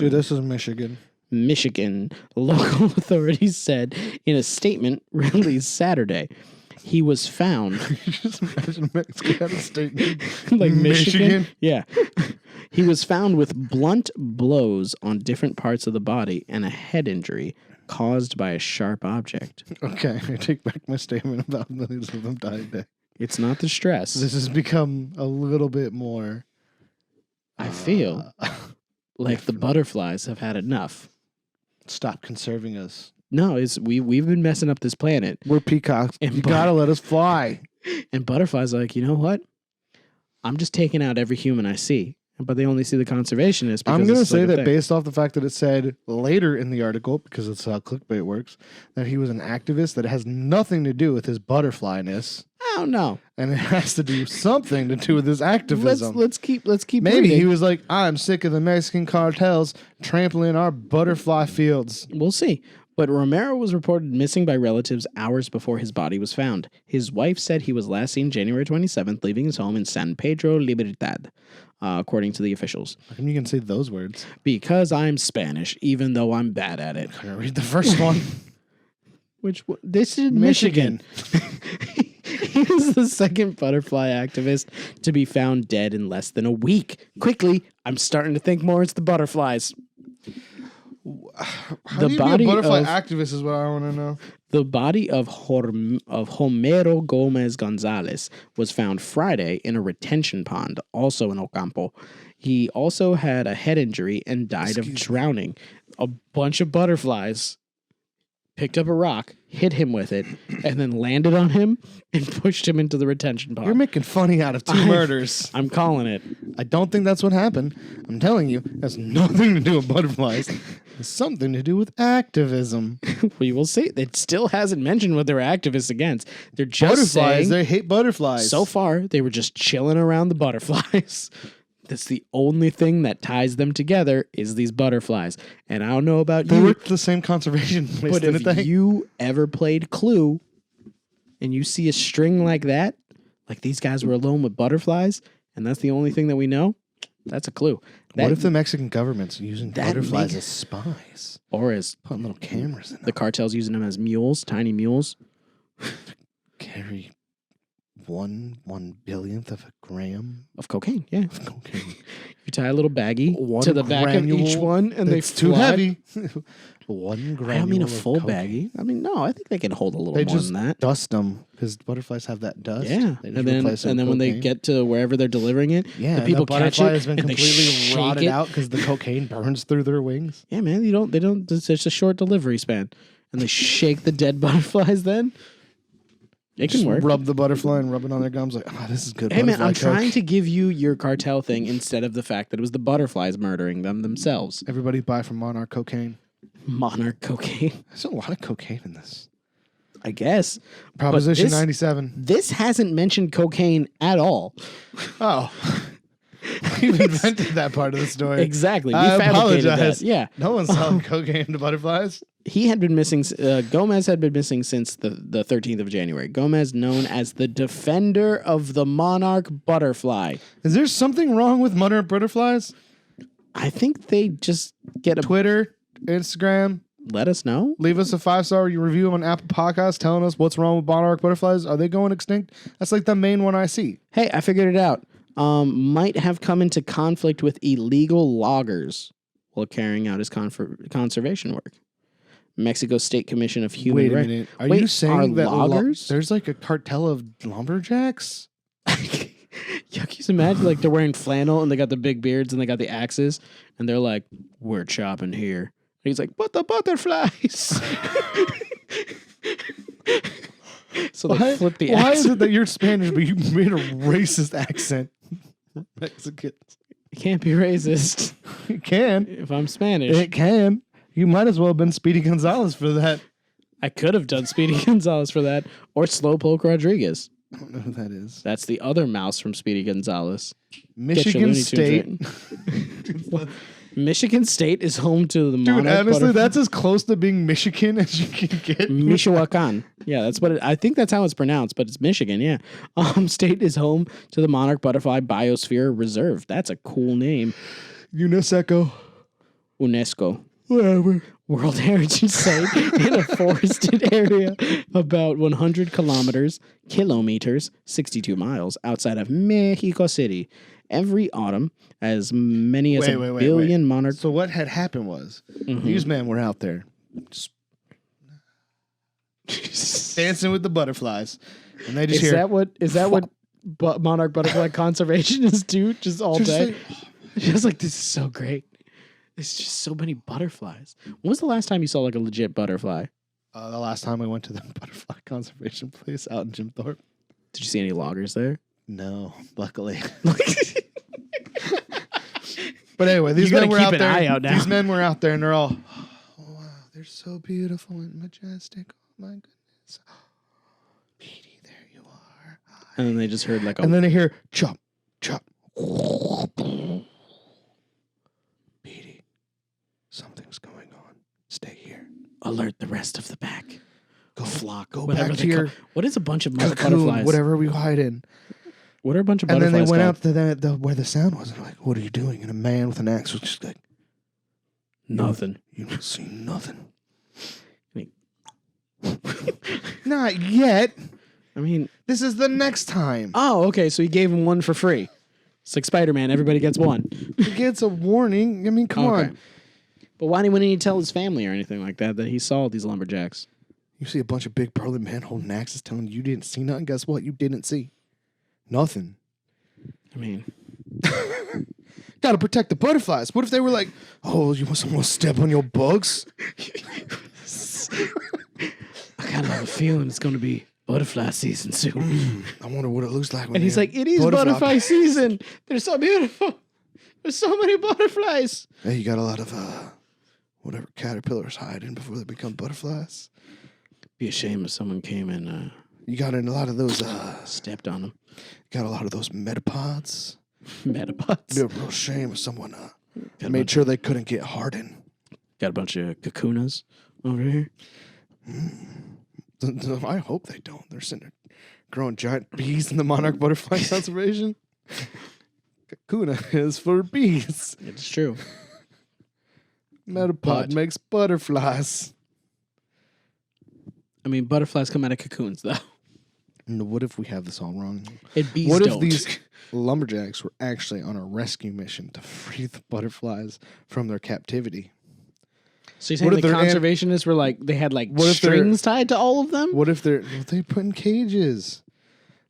[SPEAKER 2] Dude, this is Michigan.
[SPEAKER 1] Local authorities said in a statement released Saturday. He was found.
[SPEAKER 2] Just imagine Mexico had a statement.
[SPEAKER 1] Like Michigan? Yeah. He was found with blunt blows on different parts of the body and a head injury caused by a sharp object.
[SPEAKER 2] Okay, I take back my statement about millions of them dying a day.
[SPEAKER 1] It's not the stress.
[SPEAKER 2] This has become a little bit more.
[SPEAKER 1] I feel like the butterflies have had enough.
[SPEAKER 2] Stop conserving us.
[SPEAKER 1] No, we've been messing up this planet.
[SPEAKER 2] We're peacocks. And you gotta let us fly.
[SPEAKER 1] And butterflies are like, you know what? I'm just taking out every human I see. But they only see the conservationists.
[SPEAKER 2] I'm going to say that based off the fact that it said later in the article, because it's how clickbait works, that he was an activist that has nothing to do with his butterflyness.
[SPEAKER 1] I don't know.
[SPEAKER 2] And it has to do something to do with his activism.
[SPEAKER 1] Let's keep
[SPEAKER 2] Maybe
[SPEAKER 1] reading.
[SPEAKER 2] He was like, I'm sick of the Mexican cartels trampling our butterfly fields.
[SPEAKER 1] We'll see. But Romero was reported missing by relatives hours before his body was found. His wife said he was last seen January 27th, leaving his home in San Pedro Libertad, according to the officials.
[SPEAKER 2] How come you can say those words?
[SPEAKER 1] Because I'm Spanish, even though I'm bad at it.
[SPEAKER 2] Can I read the first one?
[SPEAKER 1] Which one? This is Michigan. He was the second butterfly activist to be found dead in less than a week. Quickly, I'm starting to think more it's the butterflies.
[SPEAKER 2] How do you be a butterfly activist is what I want to know.
[SPEAKER 1] The body of Homero Gomez Gonzalez was found Friday in a retention pond, also in Ocampo. He also had a head injury and died of drowning. A bunch of butterflies picked up a rock, hit him with it, and then landed on him and pushed him into the retention pond.
[SPEAKER 2] You're making funny out of two murders.
[SPEAKER 1] I'm calling it.
[SPEAKER 2] I don't think that's what happened. I'm telling you, it has nothing to do with butterflies. It's something to do with activism.
[SPEAKER 1] We will see. It still hasn't mentioned what they're activists against. They're just
[SPEAKER 2] butterflies.
[SPEAKER 1] Saying,
[SPEAKER 2] they hate butterflies.
[SPEAKER 1] So far, they were just chilling around the butterflies. That's the only thing that ties them together is these butterflies. And I don't know about you.
[SPEAKER 2] They work the same conservation place,
[SPEAKER 1] but if you ever played Clue and you see a string like that, like these guys were alone with butterflies, and that's the only thing that we know, that's a clue.
[SPEAKER 2] What if the Mexican government's using butterflies as spies?
[SPEAKER 1] Or as
[SPEAKER 2] putting little cameras in them.
[SPEAKER 1] The cartel's using them as mules, tiny mules.
[SPEAKER 2] Carry 1/1,000,000,000th of a gram
[SPEAKER 1] of cocaine. Yeah,
[SPEAKER 2] of cocaine.
[SPEAKER 1] You tie a little baggie to the back of each one, and they fly.
[SPEAKER 2] Too heavy. 1 gram.
[SPEAKER 1] I don't mean a full baggie. I mean, no, I think they can hold a little more than that.
[SPEAKER 2] Dust them because butterflies have that dust.
[SPEAKER 1] Yeah, and then when they get to wherever they're delivering it, the people catch it
[SPEAKER 2] has been completely rotted out because the cocaine burns through their wings.
[SPEAKER 1] Yeah, man, they don't. It's just a short delivery span, and they shake the dead butterflies. Then it can work.
[SPEAKER 2] Rub the butterfly and rub it on their gums. Like, oh, this is good.
[SPEAKER 1] Hey, man, I'm trying to give you your cartel thing instead of the fact that it was the butterflies murdering them themselves.
[SPEAKER 2] Everybody buy from Monarch Cocaine.
[SPEAKER 1] Monarch Cocaine.
[SPEAKER 2] There's a lot of cocaine in this.
[SPEAKER 1] I guess.
[SPEAKER 2] Proposition 97.
[SPEAKER 1] This hasn't mentioned cocaine at all.
[SPEAKER 2] Oh. We've invented that part of the story.
[SPEAKER 1] Exactly. We
[SPEAKER 2] fabricated
[SPEAKER 1] that. Yeah.
[SPEAKER 2] No one's selling cocaine to butterflies.
[SPEAKER 1] He had been missing. Gomez had been missing since the 13th of January. Gomez, known as the defender of the monarch butterfly.
[SPEAKER 2] Is there something wrong with monarch butterflies?
[SPEAKER 1] I think they just get a
[SPEAKER 2] Twitter, Instagram.
[SPEAKER 1] Let us know.
[SPEAKER 2] Leave us a 5-star review on Apple Podcasts telling us what's wrong with monarch butterflies. Are they going extinct? That's like the main one I see.
[SPEAKER 1] Hey, I figured it out. Might have come into conflict with illegal loggers while carrying out his conservation work. Mexico State Commission of Human Rights.
[SPEAKER 2] Wait a minute. Are you saying that
[SPEAKER 1] loggers?
[SPEAKER 2] There's like a cartel of lumberjacks?
[SPEAKER 1] Yuck, you imagine like they're wearing flannel and they got the big beards and they got the axes and they're like, we're chopping here. And he's like, but the butterflies. So they flip the
[SPEAKER 2] Why
[SPEAKER 1] accent.
[SPEAKER 2] is it that you're Spanish, but you made a racist accent? Mexicans.
[SPEAKER 1] It can't be racist.
[SPEAKER 2] It can.
[SPEAKER 1] If I'm Spanish.
[SPEAKER 2] It can. You might as well have been Speedy Gonzalez for that.
[SPEAKER 1] I could have done Speedy Gonzalez for that. Or Slowpoke Rodriguez.
[SPEAKER 2] I don't know who that is.
[SPEAKER 1] That's the other mouse from Speedy Gonzalez.
[SPEAKER 2] Michigan State.
[SPEAKER 1] Michigan State is home to the
[SPEAKER 2] Dude, honestly, that's as close to being Michigan as you can get.
[SPEAKER 1] Michoacan. Yeah, that's what I think that's how it's pronounced, but it's Michigan, yeah. State is home to the monarch butterfly biosphere reserve. That's a cool name.
[SPEAKER 2] UNESCO.
[SPEAKER 1] Whatever. World Heritage Site in a forested area about 100 kilometers, 62 miles outside of Mexico City. Every autumn, as many as a billion monarchs.
[SPEAKER 2] So what had happened was, these men were out there just dancing with the butterflies, and they just
[SPEAKER 1] is that what monarch butterfly conservationists do? Just all day. Just like, this is so great. There's just so many butterflies. When was the last time you saw like a legit butterfly?
[SPEAKER 2] The last time we went to the butterfly conservation place out in Jim Thorpe.
[SPEAKER 1] Did you see any loggers there?
[SPEAKER 2] No, luckily. But anyway, these men were out there. These men were out there, and they're all, oh, wow, they're so beautiful and majestic. Oh my goodness, Petey, there you are. Hi.
[SPEAKER 1] And then they just heard like,
[SPEAKER 2] and then they hear chop, chop. Petey, something's going on. Stay here.
[SPEAKER 1] Alert the rest of the pack.
[SPEAKER 2] Go flock. Go
[SPEAKER 1] back
[SPEAKER 2] to your
[SPEAKER 1] what is a bunch of
[SPEAKER 2] cocoon,
[SPEAKER 1] butterflies?
[SPEAKER 2] whatever we hide in.
[SPEAKER 1] What are a bunch of
[SPEAKER 2] butterflies? And then they went
[SPEAKER 1] called?
[SPEAKER 2] out to where the sound was. And they're like, what are you doing? And a man with an axe was just like,
[SPEAKER 1] nothing.
[SPEAKER 2] You don't see nothing. Not yet.
[SPEAKER 1] I mean,
[SPEAKER 2] this is the next time.
[SPEAKER 1] Oh, okay. So he gave him one for free. It's like Spider-Man. Everybody gets one.
[SPEAKER 2] He gets a warning. I mean, come on.
[SPEAKER 1] But why wouldn't he tell his family or anything like that he saw these lumberjacks?
[SPEAKER 2] You see a bunch of big burly men holding axes telling you didn't see nothing. Guess what? You didn't see nothing.
[SPEAKER 1] I mean,
[SPEAKER 2] gotta protect the butterflies. What if they were like, oh, you want someone to step on your bugs?
[SPEAKER 1] I kind of have a feeling it's going to be butterfly season soon.
[SPEAKER 2] I wonder what it looks like.
[SPEAKER 1] And he's like, it is butterfly season. They're so beautiful. There's so many butterflies.
[SPEAKER 2] Hey, you got a lot of whatever caterpillars hide in before they become butterflies.
[SPEAKER 1] Be a shame if someone came and
[SPEAKER 2] you got in a lot of those
[SPEAKER 1] stepped on them.
[SPEAKER 2] Got a lot of those metapods.
[SPEAKER 1] Metapods.
[SPEAKER 2] It'd be a real shame if someone made sure they couldn't get hardened.
[SPEAKER 1] Got a bunch of kakunas over here.
[SPEAKER 2] I hope they don't. They're sitting there growing giant bees in the monarch butterfly conservation. Kakuna is for bees.
[SPEAKER 1] It's true.
[SPEAKER 2] Metapod makes butterflies.
[SPEAKER 1] I mean, butterflies come out of cocoons, though.
[SPEAKER 2] No, what if we have this all wrong?
[SPEAKER 1] What
[SPEAKER 2] if these lumberjacks were actually on a rescue mission to free the butterflies from their captivity?
[SPEAKER 1] So you're saying the conservationists were like, they had like strings tied to all of them?
[SPEAKER 2] What if they put in cages?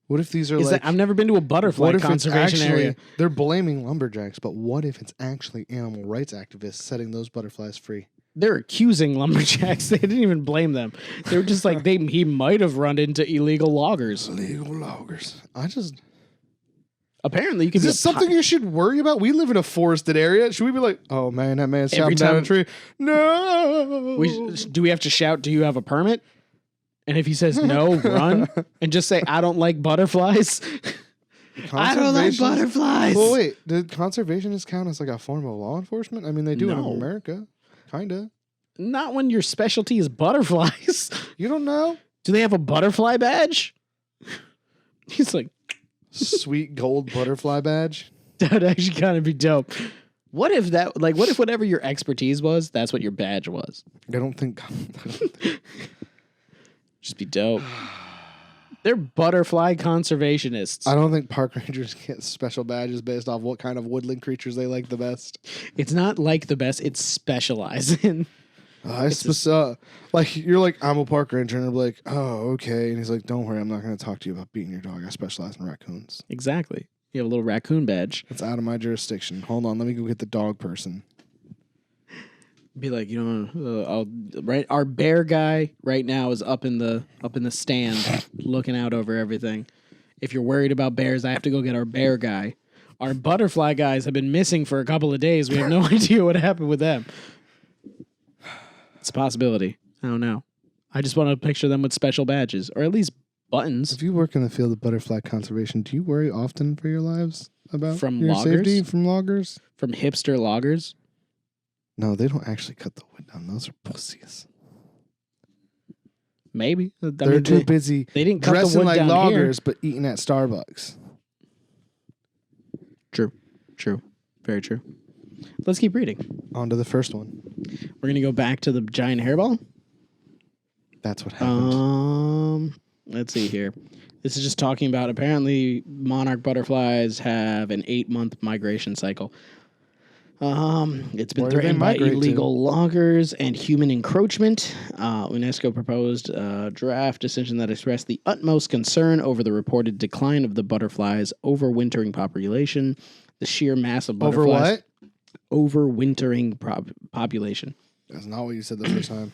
[SPEAKER 2] What if these are
[SPEAKER 1] I've never been to a butterfly conservation area.
[SPEAKER 2] They're blaming lumberjacks, but what if it's actually animal rights activists setting those butterflies free?
[SPEAKER 1] They're accusing lumberjacks. They didn't even blame them. They were just like, he might have run into illegal loggers.
[SPEAKER 2] Illegal loggers.
[SPEAKER 1] Apparently, you can.
[SPEAKER 2] Is this something you should worry about? We live in a forested area. Should we be like, oh man, that man's chopping down a tree? No.
[SPEAKER 1] Do we have to shout, do you have a permit? And if he says no, run. And just say, I don't like butterflies. I don't like butterflies.
[SPEAKER 2] Well, wait. Did conservationists count as like a form of law enforcement? I mean, they do in America. Kinda.
[SPEAKER 1] Not when your specialty is butterflies.
[SPEAKER 2] You don't know?
[SPEAKER 1] Do they have a butterfly badge? He's like,
[SPEAKER 2] sweet gold butterfly badge.
[SPEAKER 1] That would actually kind of be dope. What if whatever your expertise was, that's what your badge was?
[SPEAKER 2] I don't think.
[SPEAKER 1] Just be dope. They're butterfly conservationists.
[SPEAKER 2] I don't think park rangers get special badges based off what kind of woodland creatures they like the best.
[SPEAKER 1] It's not like the best. It's specialize in.
[SPEAKER 2] Like you're like, I'm a park ranger, and I'm like, oh, okay. And he's like, don't worry, I'm not going to talk to you about beating your dog. I specialize in raccoons.
[SPEAKER 1] Exactly. You have a little raccoon badge.
[SPEAKER 2] It's out of my jurisdiction. Hold on, let me go get the dog person.
[SPEAKER 1] Be like, our bear guy right now is up in the stand looking out over everything. If you're worried about bears, I have to go get our bear guy. Our butterfly guys have been missing for a couple of days. We have no idea what happened with them. It's a possibility. I don't know. I just want to picture them with special badges, or at least buttons.
[SPEAKER 2] If you work in the field of butterfly conservation, do you worry often for your lives about your
[SPEAKER 1] loggers?
[SPEAKER 2] Safety from loggers?
[SPEAKER 1] From hipster loggers?
[SPEAKER 2] No, they don't actually cut the wood down. Those are pussies.
[SPEAKER 1] Maybe.
[SPEAKER 2] They're too busy
[SPEAKER 1] they didn't cut
[SPEAKER 2] dressing
[SPEAKER 1] the wood
[SPEAKER 2] like
[SPEAKER 1] down
[SPEAKER 2] loggers,
[SPEAKER 1] here.
[SPEAKER 2] But eating at Starbucks.
[SPEAKER 1] True. Very true. Let's keep reading.
[SPEAKER 2] On to the first one.
[SPEAKER 1] We're going to go back to the giant hairball.
[SPEAKER 2] That's what happened.
[SPEAKER 1] Let's see here. This is just talking about apparently monarch butterflies have an 8-month migration cycle. It's been threatened by illegal loggers and human encroachment. UNESCO proposed a draft decision that expressed the utmost concern over the reported decline of the butterflies' overwintering population. The sheer mass of butterflies.
[SPEAKER 2] Over what?
[SPEAKER 1] Overwintering population.
[SPEAKER 2] That's not what you said the first time.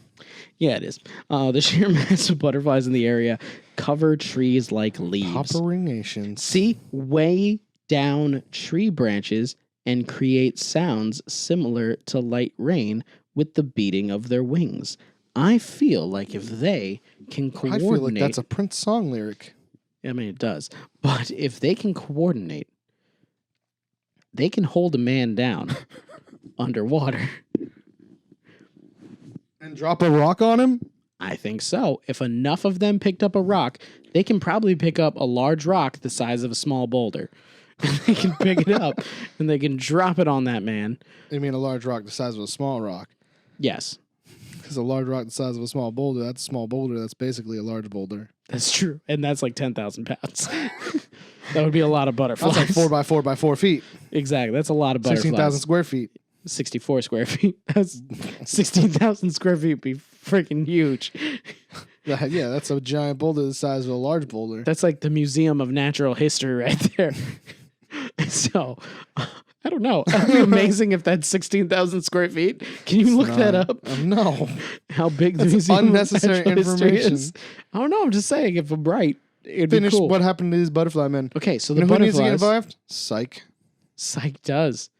[SPEAKER 1] Yeah, it is. The sheer mass of butterflies in the area cover trees like leaves.
[SPEAKER 2] Popperinations.
[SPEAKER 1] See, way down tree branches and create sounds similar to light rain with the beating of their wings. I feel like if they can coordinate...
[SPEAKER 2] I feel like that's a Prince song lyric.
[SPEAKER 1] I mean, it does. But if they can coordinate, they can hold a man down underwater.
[SPEAKER 2] And drop a rock on him?
[SPEAKER 1] I think so. If enough of them picked up a rock, they can probably pick up a large rock the size of a small boulder. And they can pick it up and they can drop it on that man.
[SPEAKER 2] You mean a large rock the size of a small rock?
[SPEAKER 1] Yes.
[SPEAKER 2] Because a large rock the size of a small boulder, that's a small boulder. That's basically a large boulder.
[SPEAKER 1] That's true. And that's like 10,000 pounds. That would be a lot of butterflies.
[SPEAKER 2] That's like 4 by 4 by 4 feet.
[SPEAKER 1] Exactly. That's a lot of butterflies.
[SPEAKER 2] 16,000 square feet.
[SPEAKER 1] 64 square feet. That's 16,000 square feet be freaking huge.
[SPEAKER 2] Yeah, that's a giant boulder the size of a large boulder.
[SPEAKER 1] That's like the Museum of Natural History right there. So, I don't know. That'd be amazing if that's 16,000 square feet. Can you look that up?
[SPEAKER 2] No.
[SPEAKER 1] How big the
[SPEAKER 2] That's
[SPEAKER 1] Museum
[SPEAKER 2] unnecessary
[SPEAKER 1] of Natural History
[SPEAKER 2] information.
[SPEAKER 1] is. I don't know. I'm just saying, if I'm right, it'd
[SPEAKER 2] Finish
[SPEAKER 1] be cool.
[SPEAKER 2] what happened to these butterfly men.
[SPEAKER 1] Okay, so
[SPEAKER 2] You
[SPEAKER 1] the
[SPEAKER 2] know who needs to get
[SPEAKER 1] butterflies...
[SPEAKER 2] involved? Psych.
[SPEAKER 1] Psych does.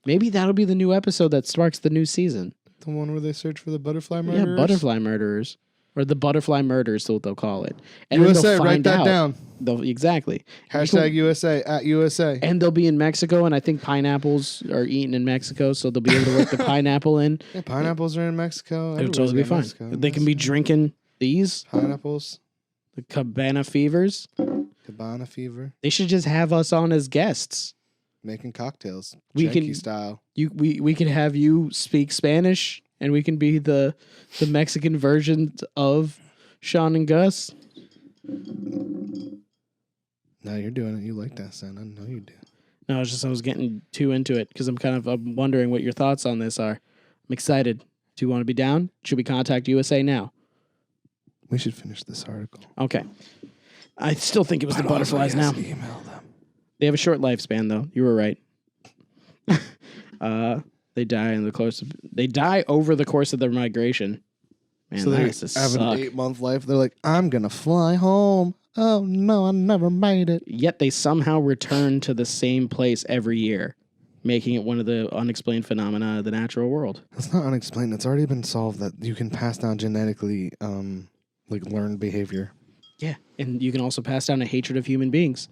[SPEAKER 1] Maybe that'll be the new episode that sparks the new season.
[SPEAKER 2] The one where they search for the butterfly murderers?
[SPEAKER 1] Yeah, butterfly murderers. Or the butterfly murders, is what they'll call it. And
[SPEAKER 2] USA,
[SPEAKER 1] then they'll
[SPEAKER 2] write
[SPEAKER 1] find
[SPEAKER 2] that
[SPEAKER 1] out.
[SPEAKER 2] down.
[SPEAKER 1] Exactly.
[SPEAKER 2] Hashtag USA, at USA.
[SPEAKER 1] And they'll be in Mexico, and I think pineapples are eaten in Mexico, so they'll be able to work the pineapple in.
[SPEAKER 2] Yeah, pineapples are in Mexico.
[SPEAKER 1] It'll totally be fine. They can be drinking these.
[SPEAKER 2] Pineapples.
[SPEAKER 1] The Cabana Fevers.
[SPEAKER 2] Cabana fever.
[SPEAKER 1] They should just have us on as guests.
[SPEAKER 2] Making cocktails.
[SPEAKER 1] We
[SPEAKER 2] Janky
[SPEAKER 1] can-
[SPEAKER 2] style.
[SPEAKER 1] We can have you speak Spanish, and we can be the Mexican version of Sean and Gus.
[SPEAKER 2] No, you're doing it. You like that sound. I know you do.
[SPEAKER 1] No, I was getting too into it because I'm wondering what your thoughts on this are. I'm excited. Do you want to be down? Should we contact USA now?
[SPEAKER 2] We should finish this article.
[SPEAKER 1] Okay. I still think it was the butterflies now.
[SPEAKER 2] Email them.
[SPEAKER 1] They have a short lifespan, though. You were right. They die over the course of their migration. Man,
[SPEAKER 2] So
[SPEAKER 1] that
[SPEAKER 2] they
[SPEAKER 1] has to
[SPEAKER 2] have
[SPEAKER 1] suck.
[SPEAKER 2] an 8-month life. They're like, I'm going to fly home. Oh, no, I never made it.
[SPEAKER 1] Yet they somehow return to the same place every year, making it one of the unexplained phenomena of the natural world.
[SPEAKER 2] It's not unexplained. It's already been solved that you can pass down genetically, learned behavior.
[SPEAKER 1] Yeah, and you can also pass down a hatred of human beings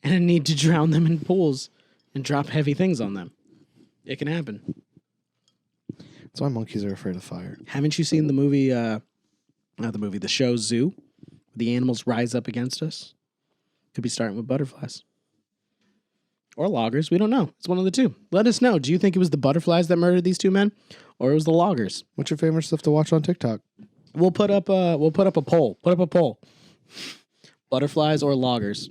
[SPEAKER 1] and a need to drown them in pools and drop heavy things on them. It can happen.
[SPEAKER 2] That's why monkeys are afraid of fire.
[SPEAKER 1] Haven't you seen the movie, the show Zoo? The animals rise up against us. Could be starting with butterflies. Or loggers. We don't know. It's one of the two. Let us know. Do you think it was the butterflies that murdered these two men? Or it was the loggers?
[SPEAKER 2] What's your favorite stuff to watch on TikTok?
[SPEAKER 1] We'll put up a poll. Put up a poll. Butterflies or loggers?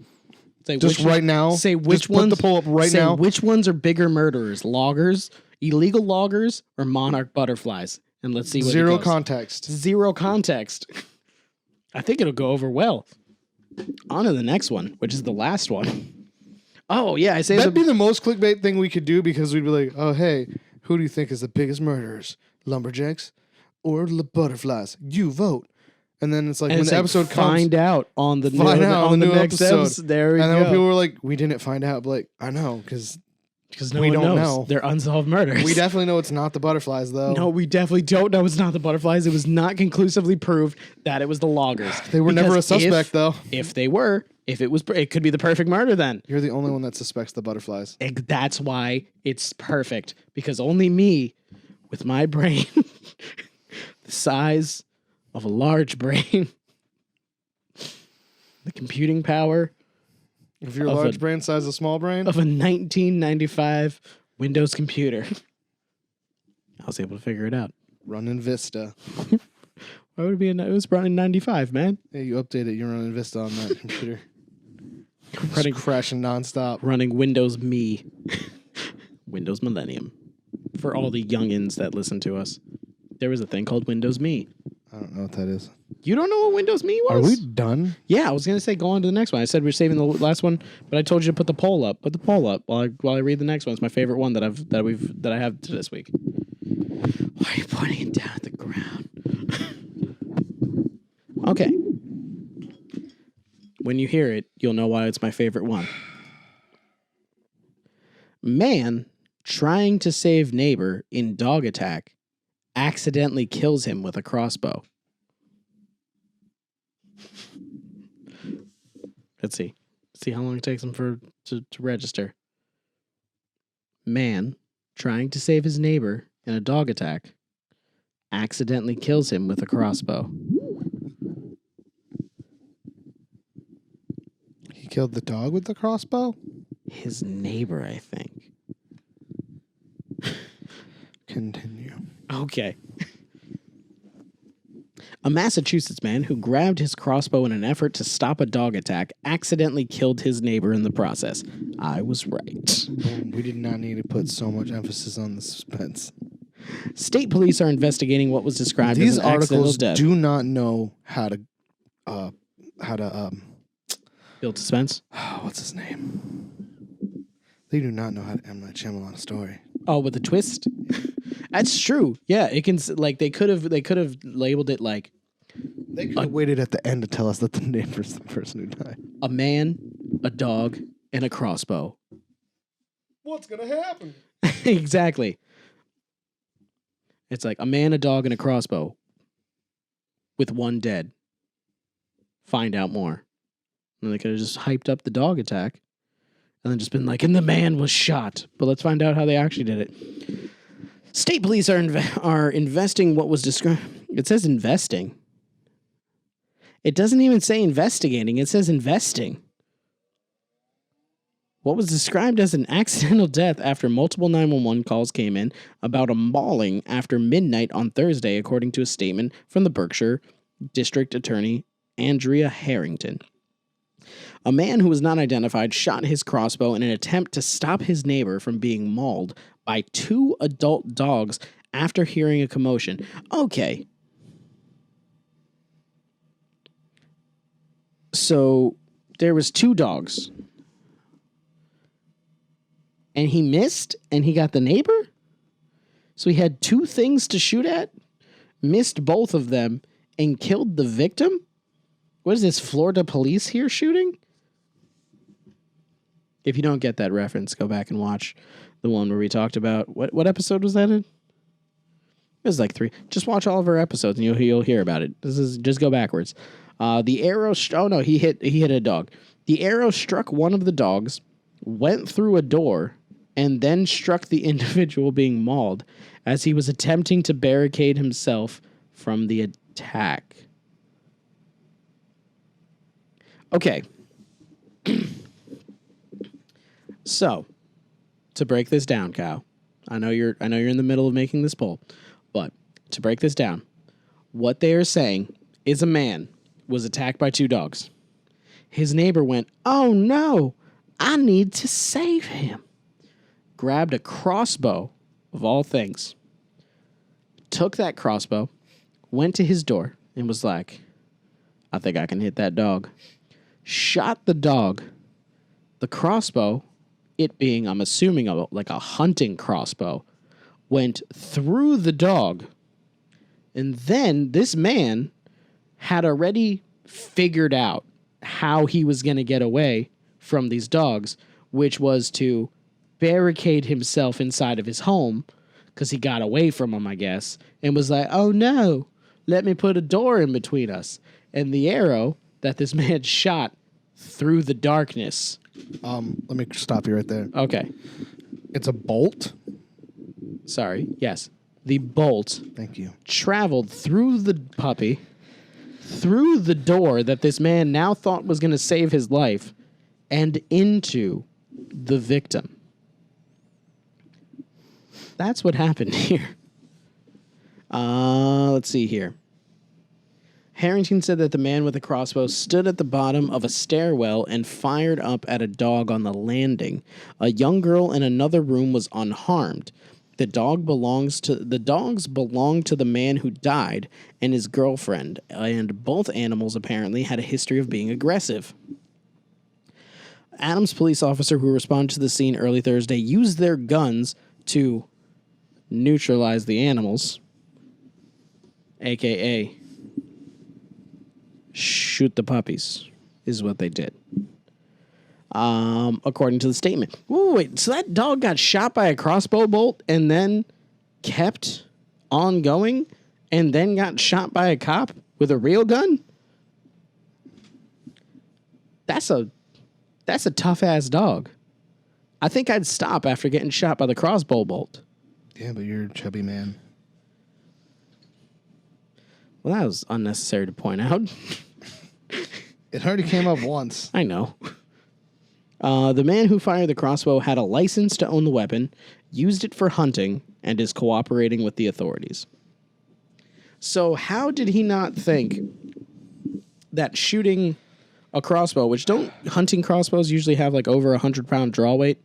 [SPEAKER 1] Say
[SPEAKER 2] Just right now?
[SPEAKER 1] Say which
[SPEAKER 2] Just
[SPEAKER 1] ones.
[SPEAKER 2] put the poll up right
[SPEAKER 1] say
[SPEAKER 2] now.
[SPEAKER 1] Which ones are bigger murderers? Loggers, illegal loggers, or monarch butterflies? And let's see what
[SPEAKER 2] Zero
[SPEAKER 1] it goes.
[SPEAKER 2] context.
[SPEAKER 1] Zero context. I think it'll go over well. On to the next one, which is the last one. Oh, yeah, I say
[SPEAKER 2] That'd be the most clickbait thing we could do because we'd be like, oh, hey, who do you think is the biggest murderers? lumberjacks or butterflies? You vote. And then it's like,
[SPEAKER 1] and
[SPEAKER 2] when
[SPEAKER 1] it's
[SPEAKER 2] the
[SPEAKER 1] like,
[SPEAKER 2] episode comes,
[SPEAKER 1] find out on the
[SPEAKER 2] new
[SPEAKER 1] next
[SPEAKER 2] episode.
[SPEAKER 1] There we go.
[SPEAKER 2] And then people were like, we didn't find out. But like, I know, because
[SPEAKER 1] no one knows. Know. They're unsolved murders.
[SPEAKER 2] We definitely know it's not the butterflies, though.
[SPEAKER 1] No, we definitely don't know it's not the butterflies. It was not conclusively proved that it was the loggers.
[SPEAKER 2] They were never a suspect, though.
[SPEAKER 1] If they were, it could be the perfect murder then.
[SPEAKER 2] You're the only one that suspects the butterflies.
[SPEAKER 1] That's why it's perfect. Because only me, with my brain, the size of a large brain, the computing power.
[SPEAKER 2] If your large brain size a small brain?
[SPEAKER 1] Of a 1995 Windows computer. I was able to figure it out.
[SPEAKER 2] Running Vista.
[SPEAKER 1] Why would it be? It was running 95, man.
[SPEAKER 2] Yeah, you updated. You're running Vista on that computer. Running crashing nonstop.
[SPEAKER 1] Running Windows Me. Windows Millennium. For all the youngins that listen to us. There was a thing called Windows Me.
[SPEAKER 2] I don't know what that is.
[SPEAKER 1] You don't know what Windows Me was?
[SPEAKER 2] Are we done?
[SPEAKER 1] Yeah, I was going to say go on to the next one. I said we're saving the last one, but I told you to put the poll up. Put the poll up while I read the next one. It's my favorite one that I have this week. Why are you putting it down at the ground? Okay. When you hear it, you'll know why it's my favorite one. Man trying to save neighbor in dog attack accidentally kills him with a crossbow. Let's see. See how long it takes him to register. Man trying to save his neighbor in a dog attack accidentally kills him with a crossbow.
[SPEAKER 2] He killed the dog with the crossbow?
[SPEAKER 1] His neighbor, I think.
[SPEAKER 2] Continue.
[SPEAKER 1] Okay. A Massachusetts man who grabbed his crossbow in an effort to stop a dog attack accidentally killed his neighbor in the process. I was right.
[SPEAKER 2] We did not need to put so much emphasis on the suspense.
[SPEAKER 1] State police are investigating what was described as an accidental death.
[SPEAKER 2] These articles do not know how to
[SPEAKER 1] build suspense.
[SPEAKER 2] What's his name? They do not know how to M. Night Shyamalan a story.
[SPEAKER 1] Oh, with a twist? That's true. Yeah, it can. Like they could have labeled it like.
[SPEAKER 2] They could have waited at the end to tell us that the neighbor's the person who died.
[SPEAKER 1] A man, a dog, and a crossbow.
[SPEAKER 2] What's gonna happen?
[SPEAKER 1] Exactly. It's like a man, a dog, and a crossbow. With one dead. Find out more. And they could have just hyped up the dog attack. And then just been like, and the man was shot. But let's find out how they actually did it. State police are investing what was described. It says investing. It doesn't even say investigating. It says investing. What was described as an accidental death after multiple 911 calls came in about a mauling after midnight on Thursday, according to a statement from the Berkshire District Attorney Andrea Harrington. A man who was not identified shot his crossbow in an attempt to stop his neighbor from being mauled by two adult dogs after hearing a commotion. Okay. So there was two dogs. And he missed and he got the neighbor? So he had two things to shoot at, missed both of them, and killed the victim? What is this, Florida police here shooting? If you don't get that reference, go back and watch the one where we talked about... What episode was that in? It was like 3. Just watch all of our episodes and you'll hear about it. Just go backwards. The arrow... he hit a dog. The arrow struck one of the dogs, went through a door, and then struck the individual being mauled as he was attempting to barricade himself from the attack. Okay. So, to break this down, Kyle, I know you're in the middle of making this poll, but to break this down, what they are saying is a man was attacked by two dogs. His neighbor went, "Oh no, I need to save him." Grabbed a crossbow, of all things, took that crossbow, went to his door, and was like, "I think I can hit that dog." Shot the dog. The crossbow, it being, I'm assuming, like a hunting crossbow, went through the dog. And then this man had already figured out how he was going to get away from these dogs, which was to barricade himself inside of his home because he got away from them, I guess, and was like, oh no, let me put a door in between us. And the arrow that this man shot through the darkness.
[SPEAKER 2] Let me stop you right there.
[SPEAKER 1] Okay.
[SPEAKER 2] It's a bolt?
[SPEAKER 1] Sorry. Yes. The bolt.
[SPEAKER 2] Thank you.
[SPEAKER 1] Traveled through the puppy, through the door that this man now thought was going to save his life, and into the victim. That's what happened here. Let's see here. Harrington said that the man with the crossbow stood at the bottom of a stairwell and fired up at a dog on the landing. A young girl in another room was unharmed. The dogs belonged to the man who died and his girlfriend, and both animals apparently had a history of being aggressive. Adams police officer who responded to the scene early Thursday used their guns to neutralize the animals, aka shoot the puppies, is what they did. According to the statement. Ooh, wait, so that dog got shot by a crossbow bolt and then kept on going and then got shot by a cop with a real gun? That's a tough ass dog. I think I'd stop after getting shot by the crossbow bolt.
[SPEAKER 2] Yeah, but you're a chubby man.
[SPEAKER 1] Well, that was unnecessary to point out.
[SPEAKER 2] It already came up once.
[SPEAKER 1] I know. The man who fired the crossbow had a license to own the weapon, used it for hunting, and is cooperating with the authorities. So how did he not think that shooting a crossbow, which hunting crossbows usually have like over 100-pound draw weight?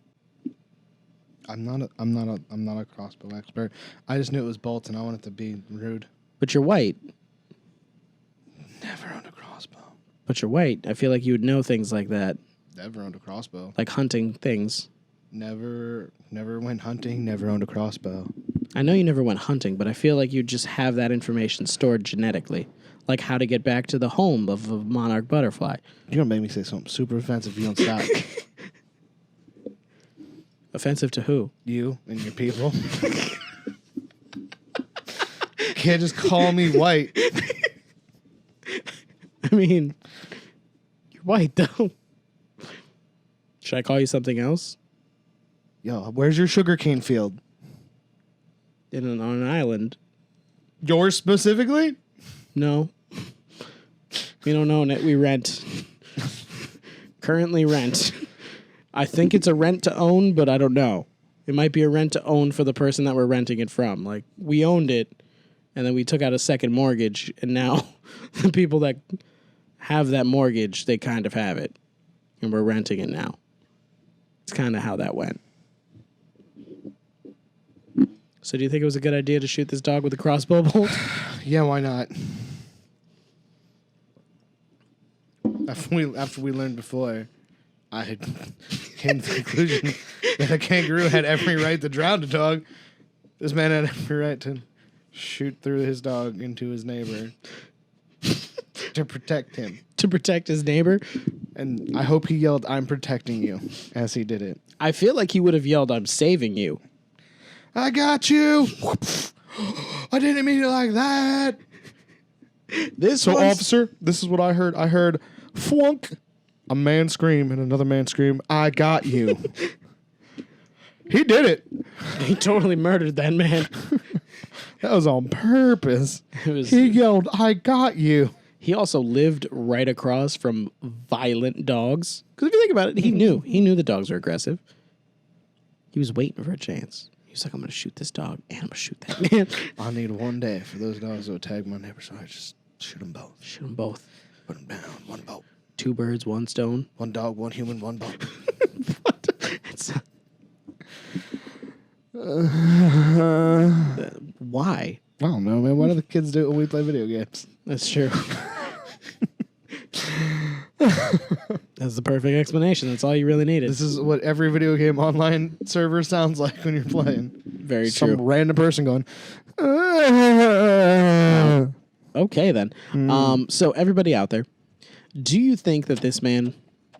[SPEAKER 2] I'm not a crossbow expert. I just knew it was bolts, and I wanted to be rude.
[SPEAKER 1] But you're white.
[SPEAKER 2] Never owned a crossbow.
[SPEAKER 1] But you're white. I feel like you would know things like that.
[SPEAKER 2] Never owned a crossbow.
[SPEAKER 1] Like hunting things.
[SPEAKER 2] Never went hunting. Never owned a crossbow.
[SPEAKER 1] I know you never went hunting, but I feel like you just have that information stored genetically. Like how to get back to the home of a monarch butterfly.
[SPEAKER 2] You're going to make me say something super offensive if you don't stop.
[SPEAKER 1] Offensive to who?
[SPEAKER 2] You and your people. Can't just call me white.
[SPEAKER 1] I mean, you're white, though. Should I call you something else?
[SPEAKER 2] Yo, where's your sugarcane field?
[SPEAKER 1] On an island.
[SPEAKER 2] Yours specifically?
[SPEAKER 1] No. We don't own it. We rent. Currently rent. I think it's a rent to own, but I don't know. It might be a rent to own for the person that we're renting it from. Like, we owned it, and then we took out a second mortgage, and now the people that have that mortgage, they kind of have it, and we're renting it now. It's kind of how that went. So do you think it was a good idea to shoot this dog with a crossbow bolt?
[SPEAKER 2] Yeah, why not? After we learned before, I had came to the conclusion that a kangaroo had every right to drown a dog. This man had every right to shoot through his dog into his neighbor to protect him.
[SPEAKER 1] To protect his neighbor?
[SPEAKER 2] And I hope he yelled, "I'm protecting you," as he did it.
[SPEAKER 1] I feel like he would have yelled, "I'm saving you."
[SPEAKER 2] I got you. I didn't mean it like that. Officer, this is what I heard. I heard, "Flunk." A man scream and another man scream, "I got you." He did it.
[SPEAKER 1] He totally murdered that man.
[SPEAKER 2] That was on purpose. He yelled, "I got you."
[SPEAKER 1] He also lived right across from violent dogs. Because if you think about it, he knew the dogs were aggressive. He was waiting for a chance. He was like, "I'm going to shoot this dog and I'm going to shoot that man."
[SPEAKER 2] I need one day for those dogs that would tag my neighbor, so I just shoot them both.
[SPEAKER 1] Shoot them both.
[SPEAKER 2] Put them down. One boat.
[SPEAKER 1] 2 birds, 1 stone.
[SPEAKER 2] 1 dog, 1 human, 1 boat.
[SPEAKER 1] What? Why?
[SPEAKER 2] I don't know, man. Why do the kids do it when we play video games?
[SPEAKER 1] That's true. That's the perfect explanation. That's all you really needed.
[SPEAKER 2] This is what every video game online server sounds like when you're playing.
[SPEAKER 1] Very
[SPEAKER 2] Some
[SPEAKER 1] true.
[SPEAKER 2] random person going.
[SPEAKER 1] Okay, then. So everybody out there, do you think that this man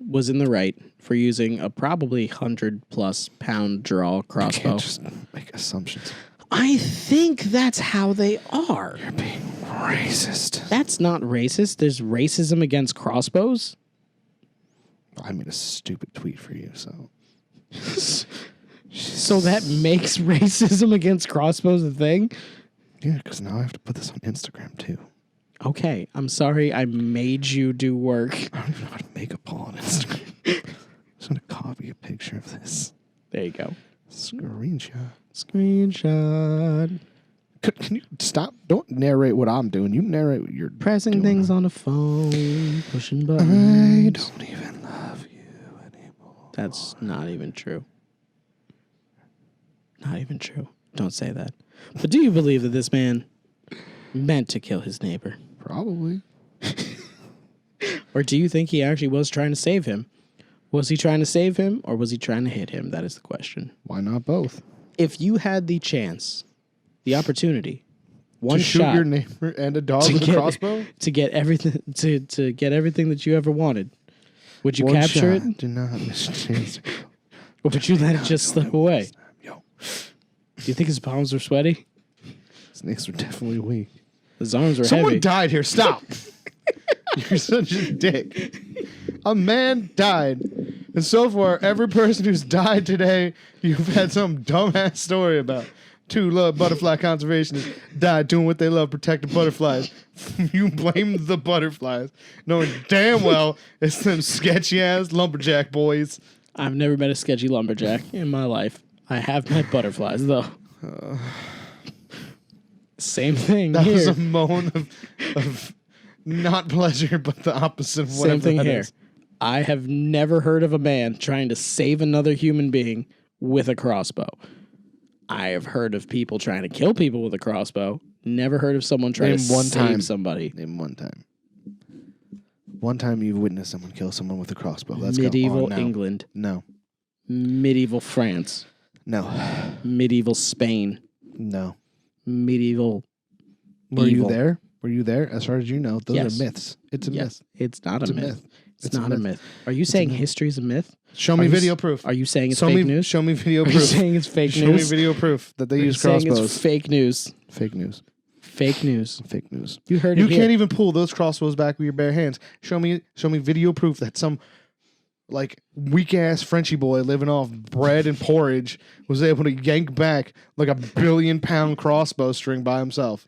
[SPEAKER 1] was in the right for using a probably 100+ pound draw crossbow?
[SPEAKER 2] You can't just make assumptions.
[SPEAKER 1] I think that's how they are.
[SPEAKER 2] You're being racist.
[SPEAKER 1] That's not racist. There's racism against crossbows.
[SPEAKER 2] I made a stupid tweet for you, so.
[SPEAKER 1] So that makes racism against crossbows a thing?
[SPEAKER 2] Yeah, because now I have to put this on Instagram, too.
[SPEAKER 1] Okay, I'm sorry I made you do work.
[SPEAKER 2] I don't even know how to make a poll on Instagram. I'm just going to copy a picture of this.
[SPEAKER 1] There you go.
[SPEAKER 2] Screenshot. Can you stop? Don't narrate what I'm doing. You narrate what you're
[SPEAKER 1] pressing
[SPEAKER 2] doing.
[SPEAKER 1] Things on a phone, pushing buttons.
[SPEAKER 2] I don't even love you anymore.
[SPEAKER 1] That's not even true. Not even true. Don't say that. But do you believe that this man meant to kill his neighbor?
[SPEAKER 2] Probably.
[SPEAKER 1] Or do you think he actually was trying to save him? Was he trying to save him or was he trying to hit him? That is the question.
[SPEAKER 2] Why not both?
[SPEAKER 1] If you had the chance, the opportunity, one
[SPEAKER 2] to shoot
[SPEAKER 1] shot
[SPEAKER 2] your neighbor and a dog with a crossbow?
[SPEAKER 1] To get everything to get everything that you ever wanted, would you
[SPEAKER 2] one
[SPEAKER 1] capture
[SPEAKER 2] shot.
[SPEAKER 1] it?
[SPEAKER 2] Do not miss a chance.
[SPEAKER 1] Or would you let it just slip away?
[SPEAKER 2] Yo.
[SPEAKER 1] Do you think his palms were sweaty?
[SPEAKER 2] His knees were definitely weak.
[SPEAKER 1] His arms were
[SPEAKER 2] Someone
[SPEAKER 1] heavy.
[SPEAKER 2] died here. Stop. You're such a dick. A man died. And so far, every person who's died today, you've had some dumbass story about. Two butterfly conservationists died doing what they love, protecting butterflies. You blame the butterflies, knowing damn well it's them sketchy-ass lumberjack boys.
[SPEAKER 1] I've never met a sketchy lumberjack in my life. I have met butterflies, though. Same thing
[SPEAKER 2] That
[SPEAKER 1] here.
[SPEAKER 2] was a moan of not pleasure, but the opposite of whatever
[SPEAKER 1] Same thing
[SPEAKER 2] that
[SPEAKER 1] here.
[SPEAKER 2] is.
[SPEAKER 1] I have never heard of a man trying to save another human being with a crossbow. I have heard of people trying to kill people with a crossbow. Never heard of someone trying to save somebody.
[SPEAKER 2] Name one time. One time you've witnessed someone kill someone with a crossbow. Let's
[SPEAKER 1] Medieval
[SPEAKER 2] go on now.
[SPEAKER 1] England.
[SPEAKER 2] No.
[SPEAKER 1] Medieval France.
[SPEAKER 2] No.
[SPEAKER 1] Medieval Spain.
[SPEAKER 2] No.
[SPEAKER 1] Medieval
[SPEAKER 2] Were
[SPEAKER 1] evil.
[SPEAKER 2] you there? Were you there? As far as you know, those
[SPEAKER 1] Yes.
[SPEAKER 2] are myths. It's a myth.
[SPEAKER 1] It's not
[SPEAKER 2] It's
[SPEAKER 1] a myth. It's
[SPEAKER 2] It's a
[SPEAKER 1] not a myth. Are you saying history is a myth?
[SPEAKER 2] Show me
[SPEAKER 1] Are you
[SPEAKER 2] video
[SPEAKER 1] s-
[SPEAKER 2] proof.
[SPEAKER 1] Are you saying it's
[SPEAKER 2] Show
[SPEAKER 1] fake
[SPEAKER 2] me,
[SPEAKER 1] news?
[SPEAKER 2] Show me video
[SPEAKER 1] Are you
[SPEAKER 2] proof.
[SPEAKER 1] saying it's fake
[SPEAKER 2] Show me
[SPEAKER 1] news?
[SPEAKER 2] video proof that they
[SPEAKER 1] Are you
[SPEAKER 2] use
[SPEAKER 1] saying
[SPEAKER 2] crossbows.
[SPEAKER 1] it's fake news?
[SPEAKER 2] Fake news.
[SPEAKER 1] Fake news.
[SPEAKER 2] Fake news.
[SPEAKER 1] You heard
[SPEAKER 2] You
[SPEAKER 1] it here.
[SPEAKER 2] can't even pull those crossbows back with your bare hands. Show me video proof that some like weak ass Frenchy boy living off bread and porridge was able to yank back like a 1 billion pound crossbow string by himself,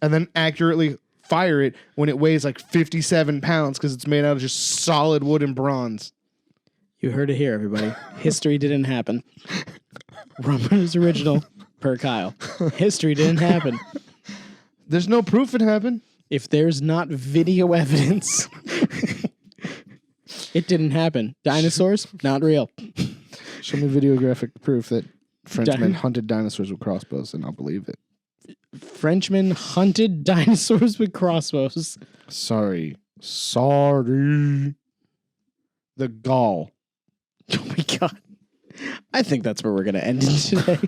[SPEAKER 2] and then accurately fire it when it weighs like 57 pounds because it's made out of just solid wood and bronze.
[SPEAKER 1] You heard it here, everybody. History didn't happen. Rum Runnas original per Kyle. History didn't happen.
[SPEAKER 2] There's no proof it happened.
[SPEAKER 1] If there's not video evidence, it didn't happen. Dinosaurs, not real.
[SPEAKER 2] Show me videographic proof that Frenchmen
[SPEAKER 1] Din-
[SPEAKER 2] hunted dinosaurs with crossbows, and I'll believe it.
[SPEAKER 1] Frenchmen hunted dinosaurs with crossbows.
[SPEAKER 2] Sorry. The Gaul.
[SPEAKER 1] Oh my God. I think that's where we're going to end it today.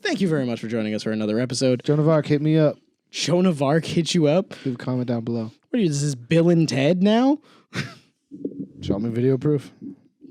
[SPEAKER 1] Thank you very much for joining us for another episode.
[SPEAKER 2] Joan of Arc, hit me up.
[SPEAKER 1] Joan of Arc hit you up?
[SPEAKER 2] Leave a comment down below.
[SPEAKER 1] What are you, this is Bill and Ted now?
[SPEAKER 2] Show me video proof.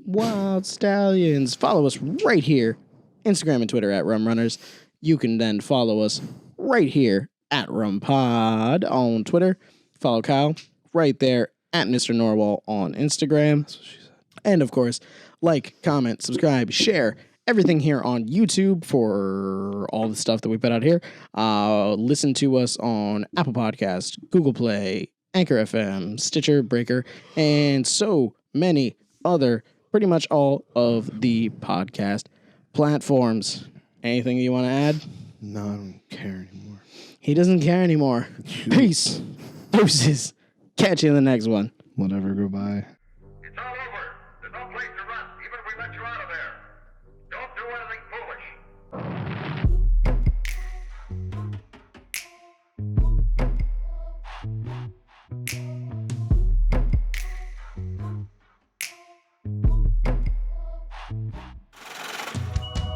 [SPEAKER 1] Wild Stallions. Follow us right here. Instagram and Twitter at Rum Runners. You can then follow us right here at Rum Pod on Twitter. Follow Kyle right there at Mr. Norwal on Instagram.
[SPEAKER 2] That's what she said.
[SPEAKER 1] And of course, like, comment, subscribe, share everything here on YouTube for all the stuff that we put out here. Listen to us on Apple Podcast, Google Play, Anchor FM, Stitcher, Breaker, and so many other, pretty much all of the podcast platforms. Anything you want to add?
[SPEAKER 2] No, I don't care anymore.
[SPEAKER 1] He doesn't care anymore. Peace. Deuces. Catch you in the next one.
[SPEAKER 2] Whatever, goodbye.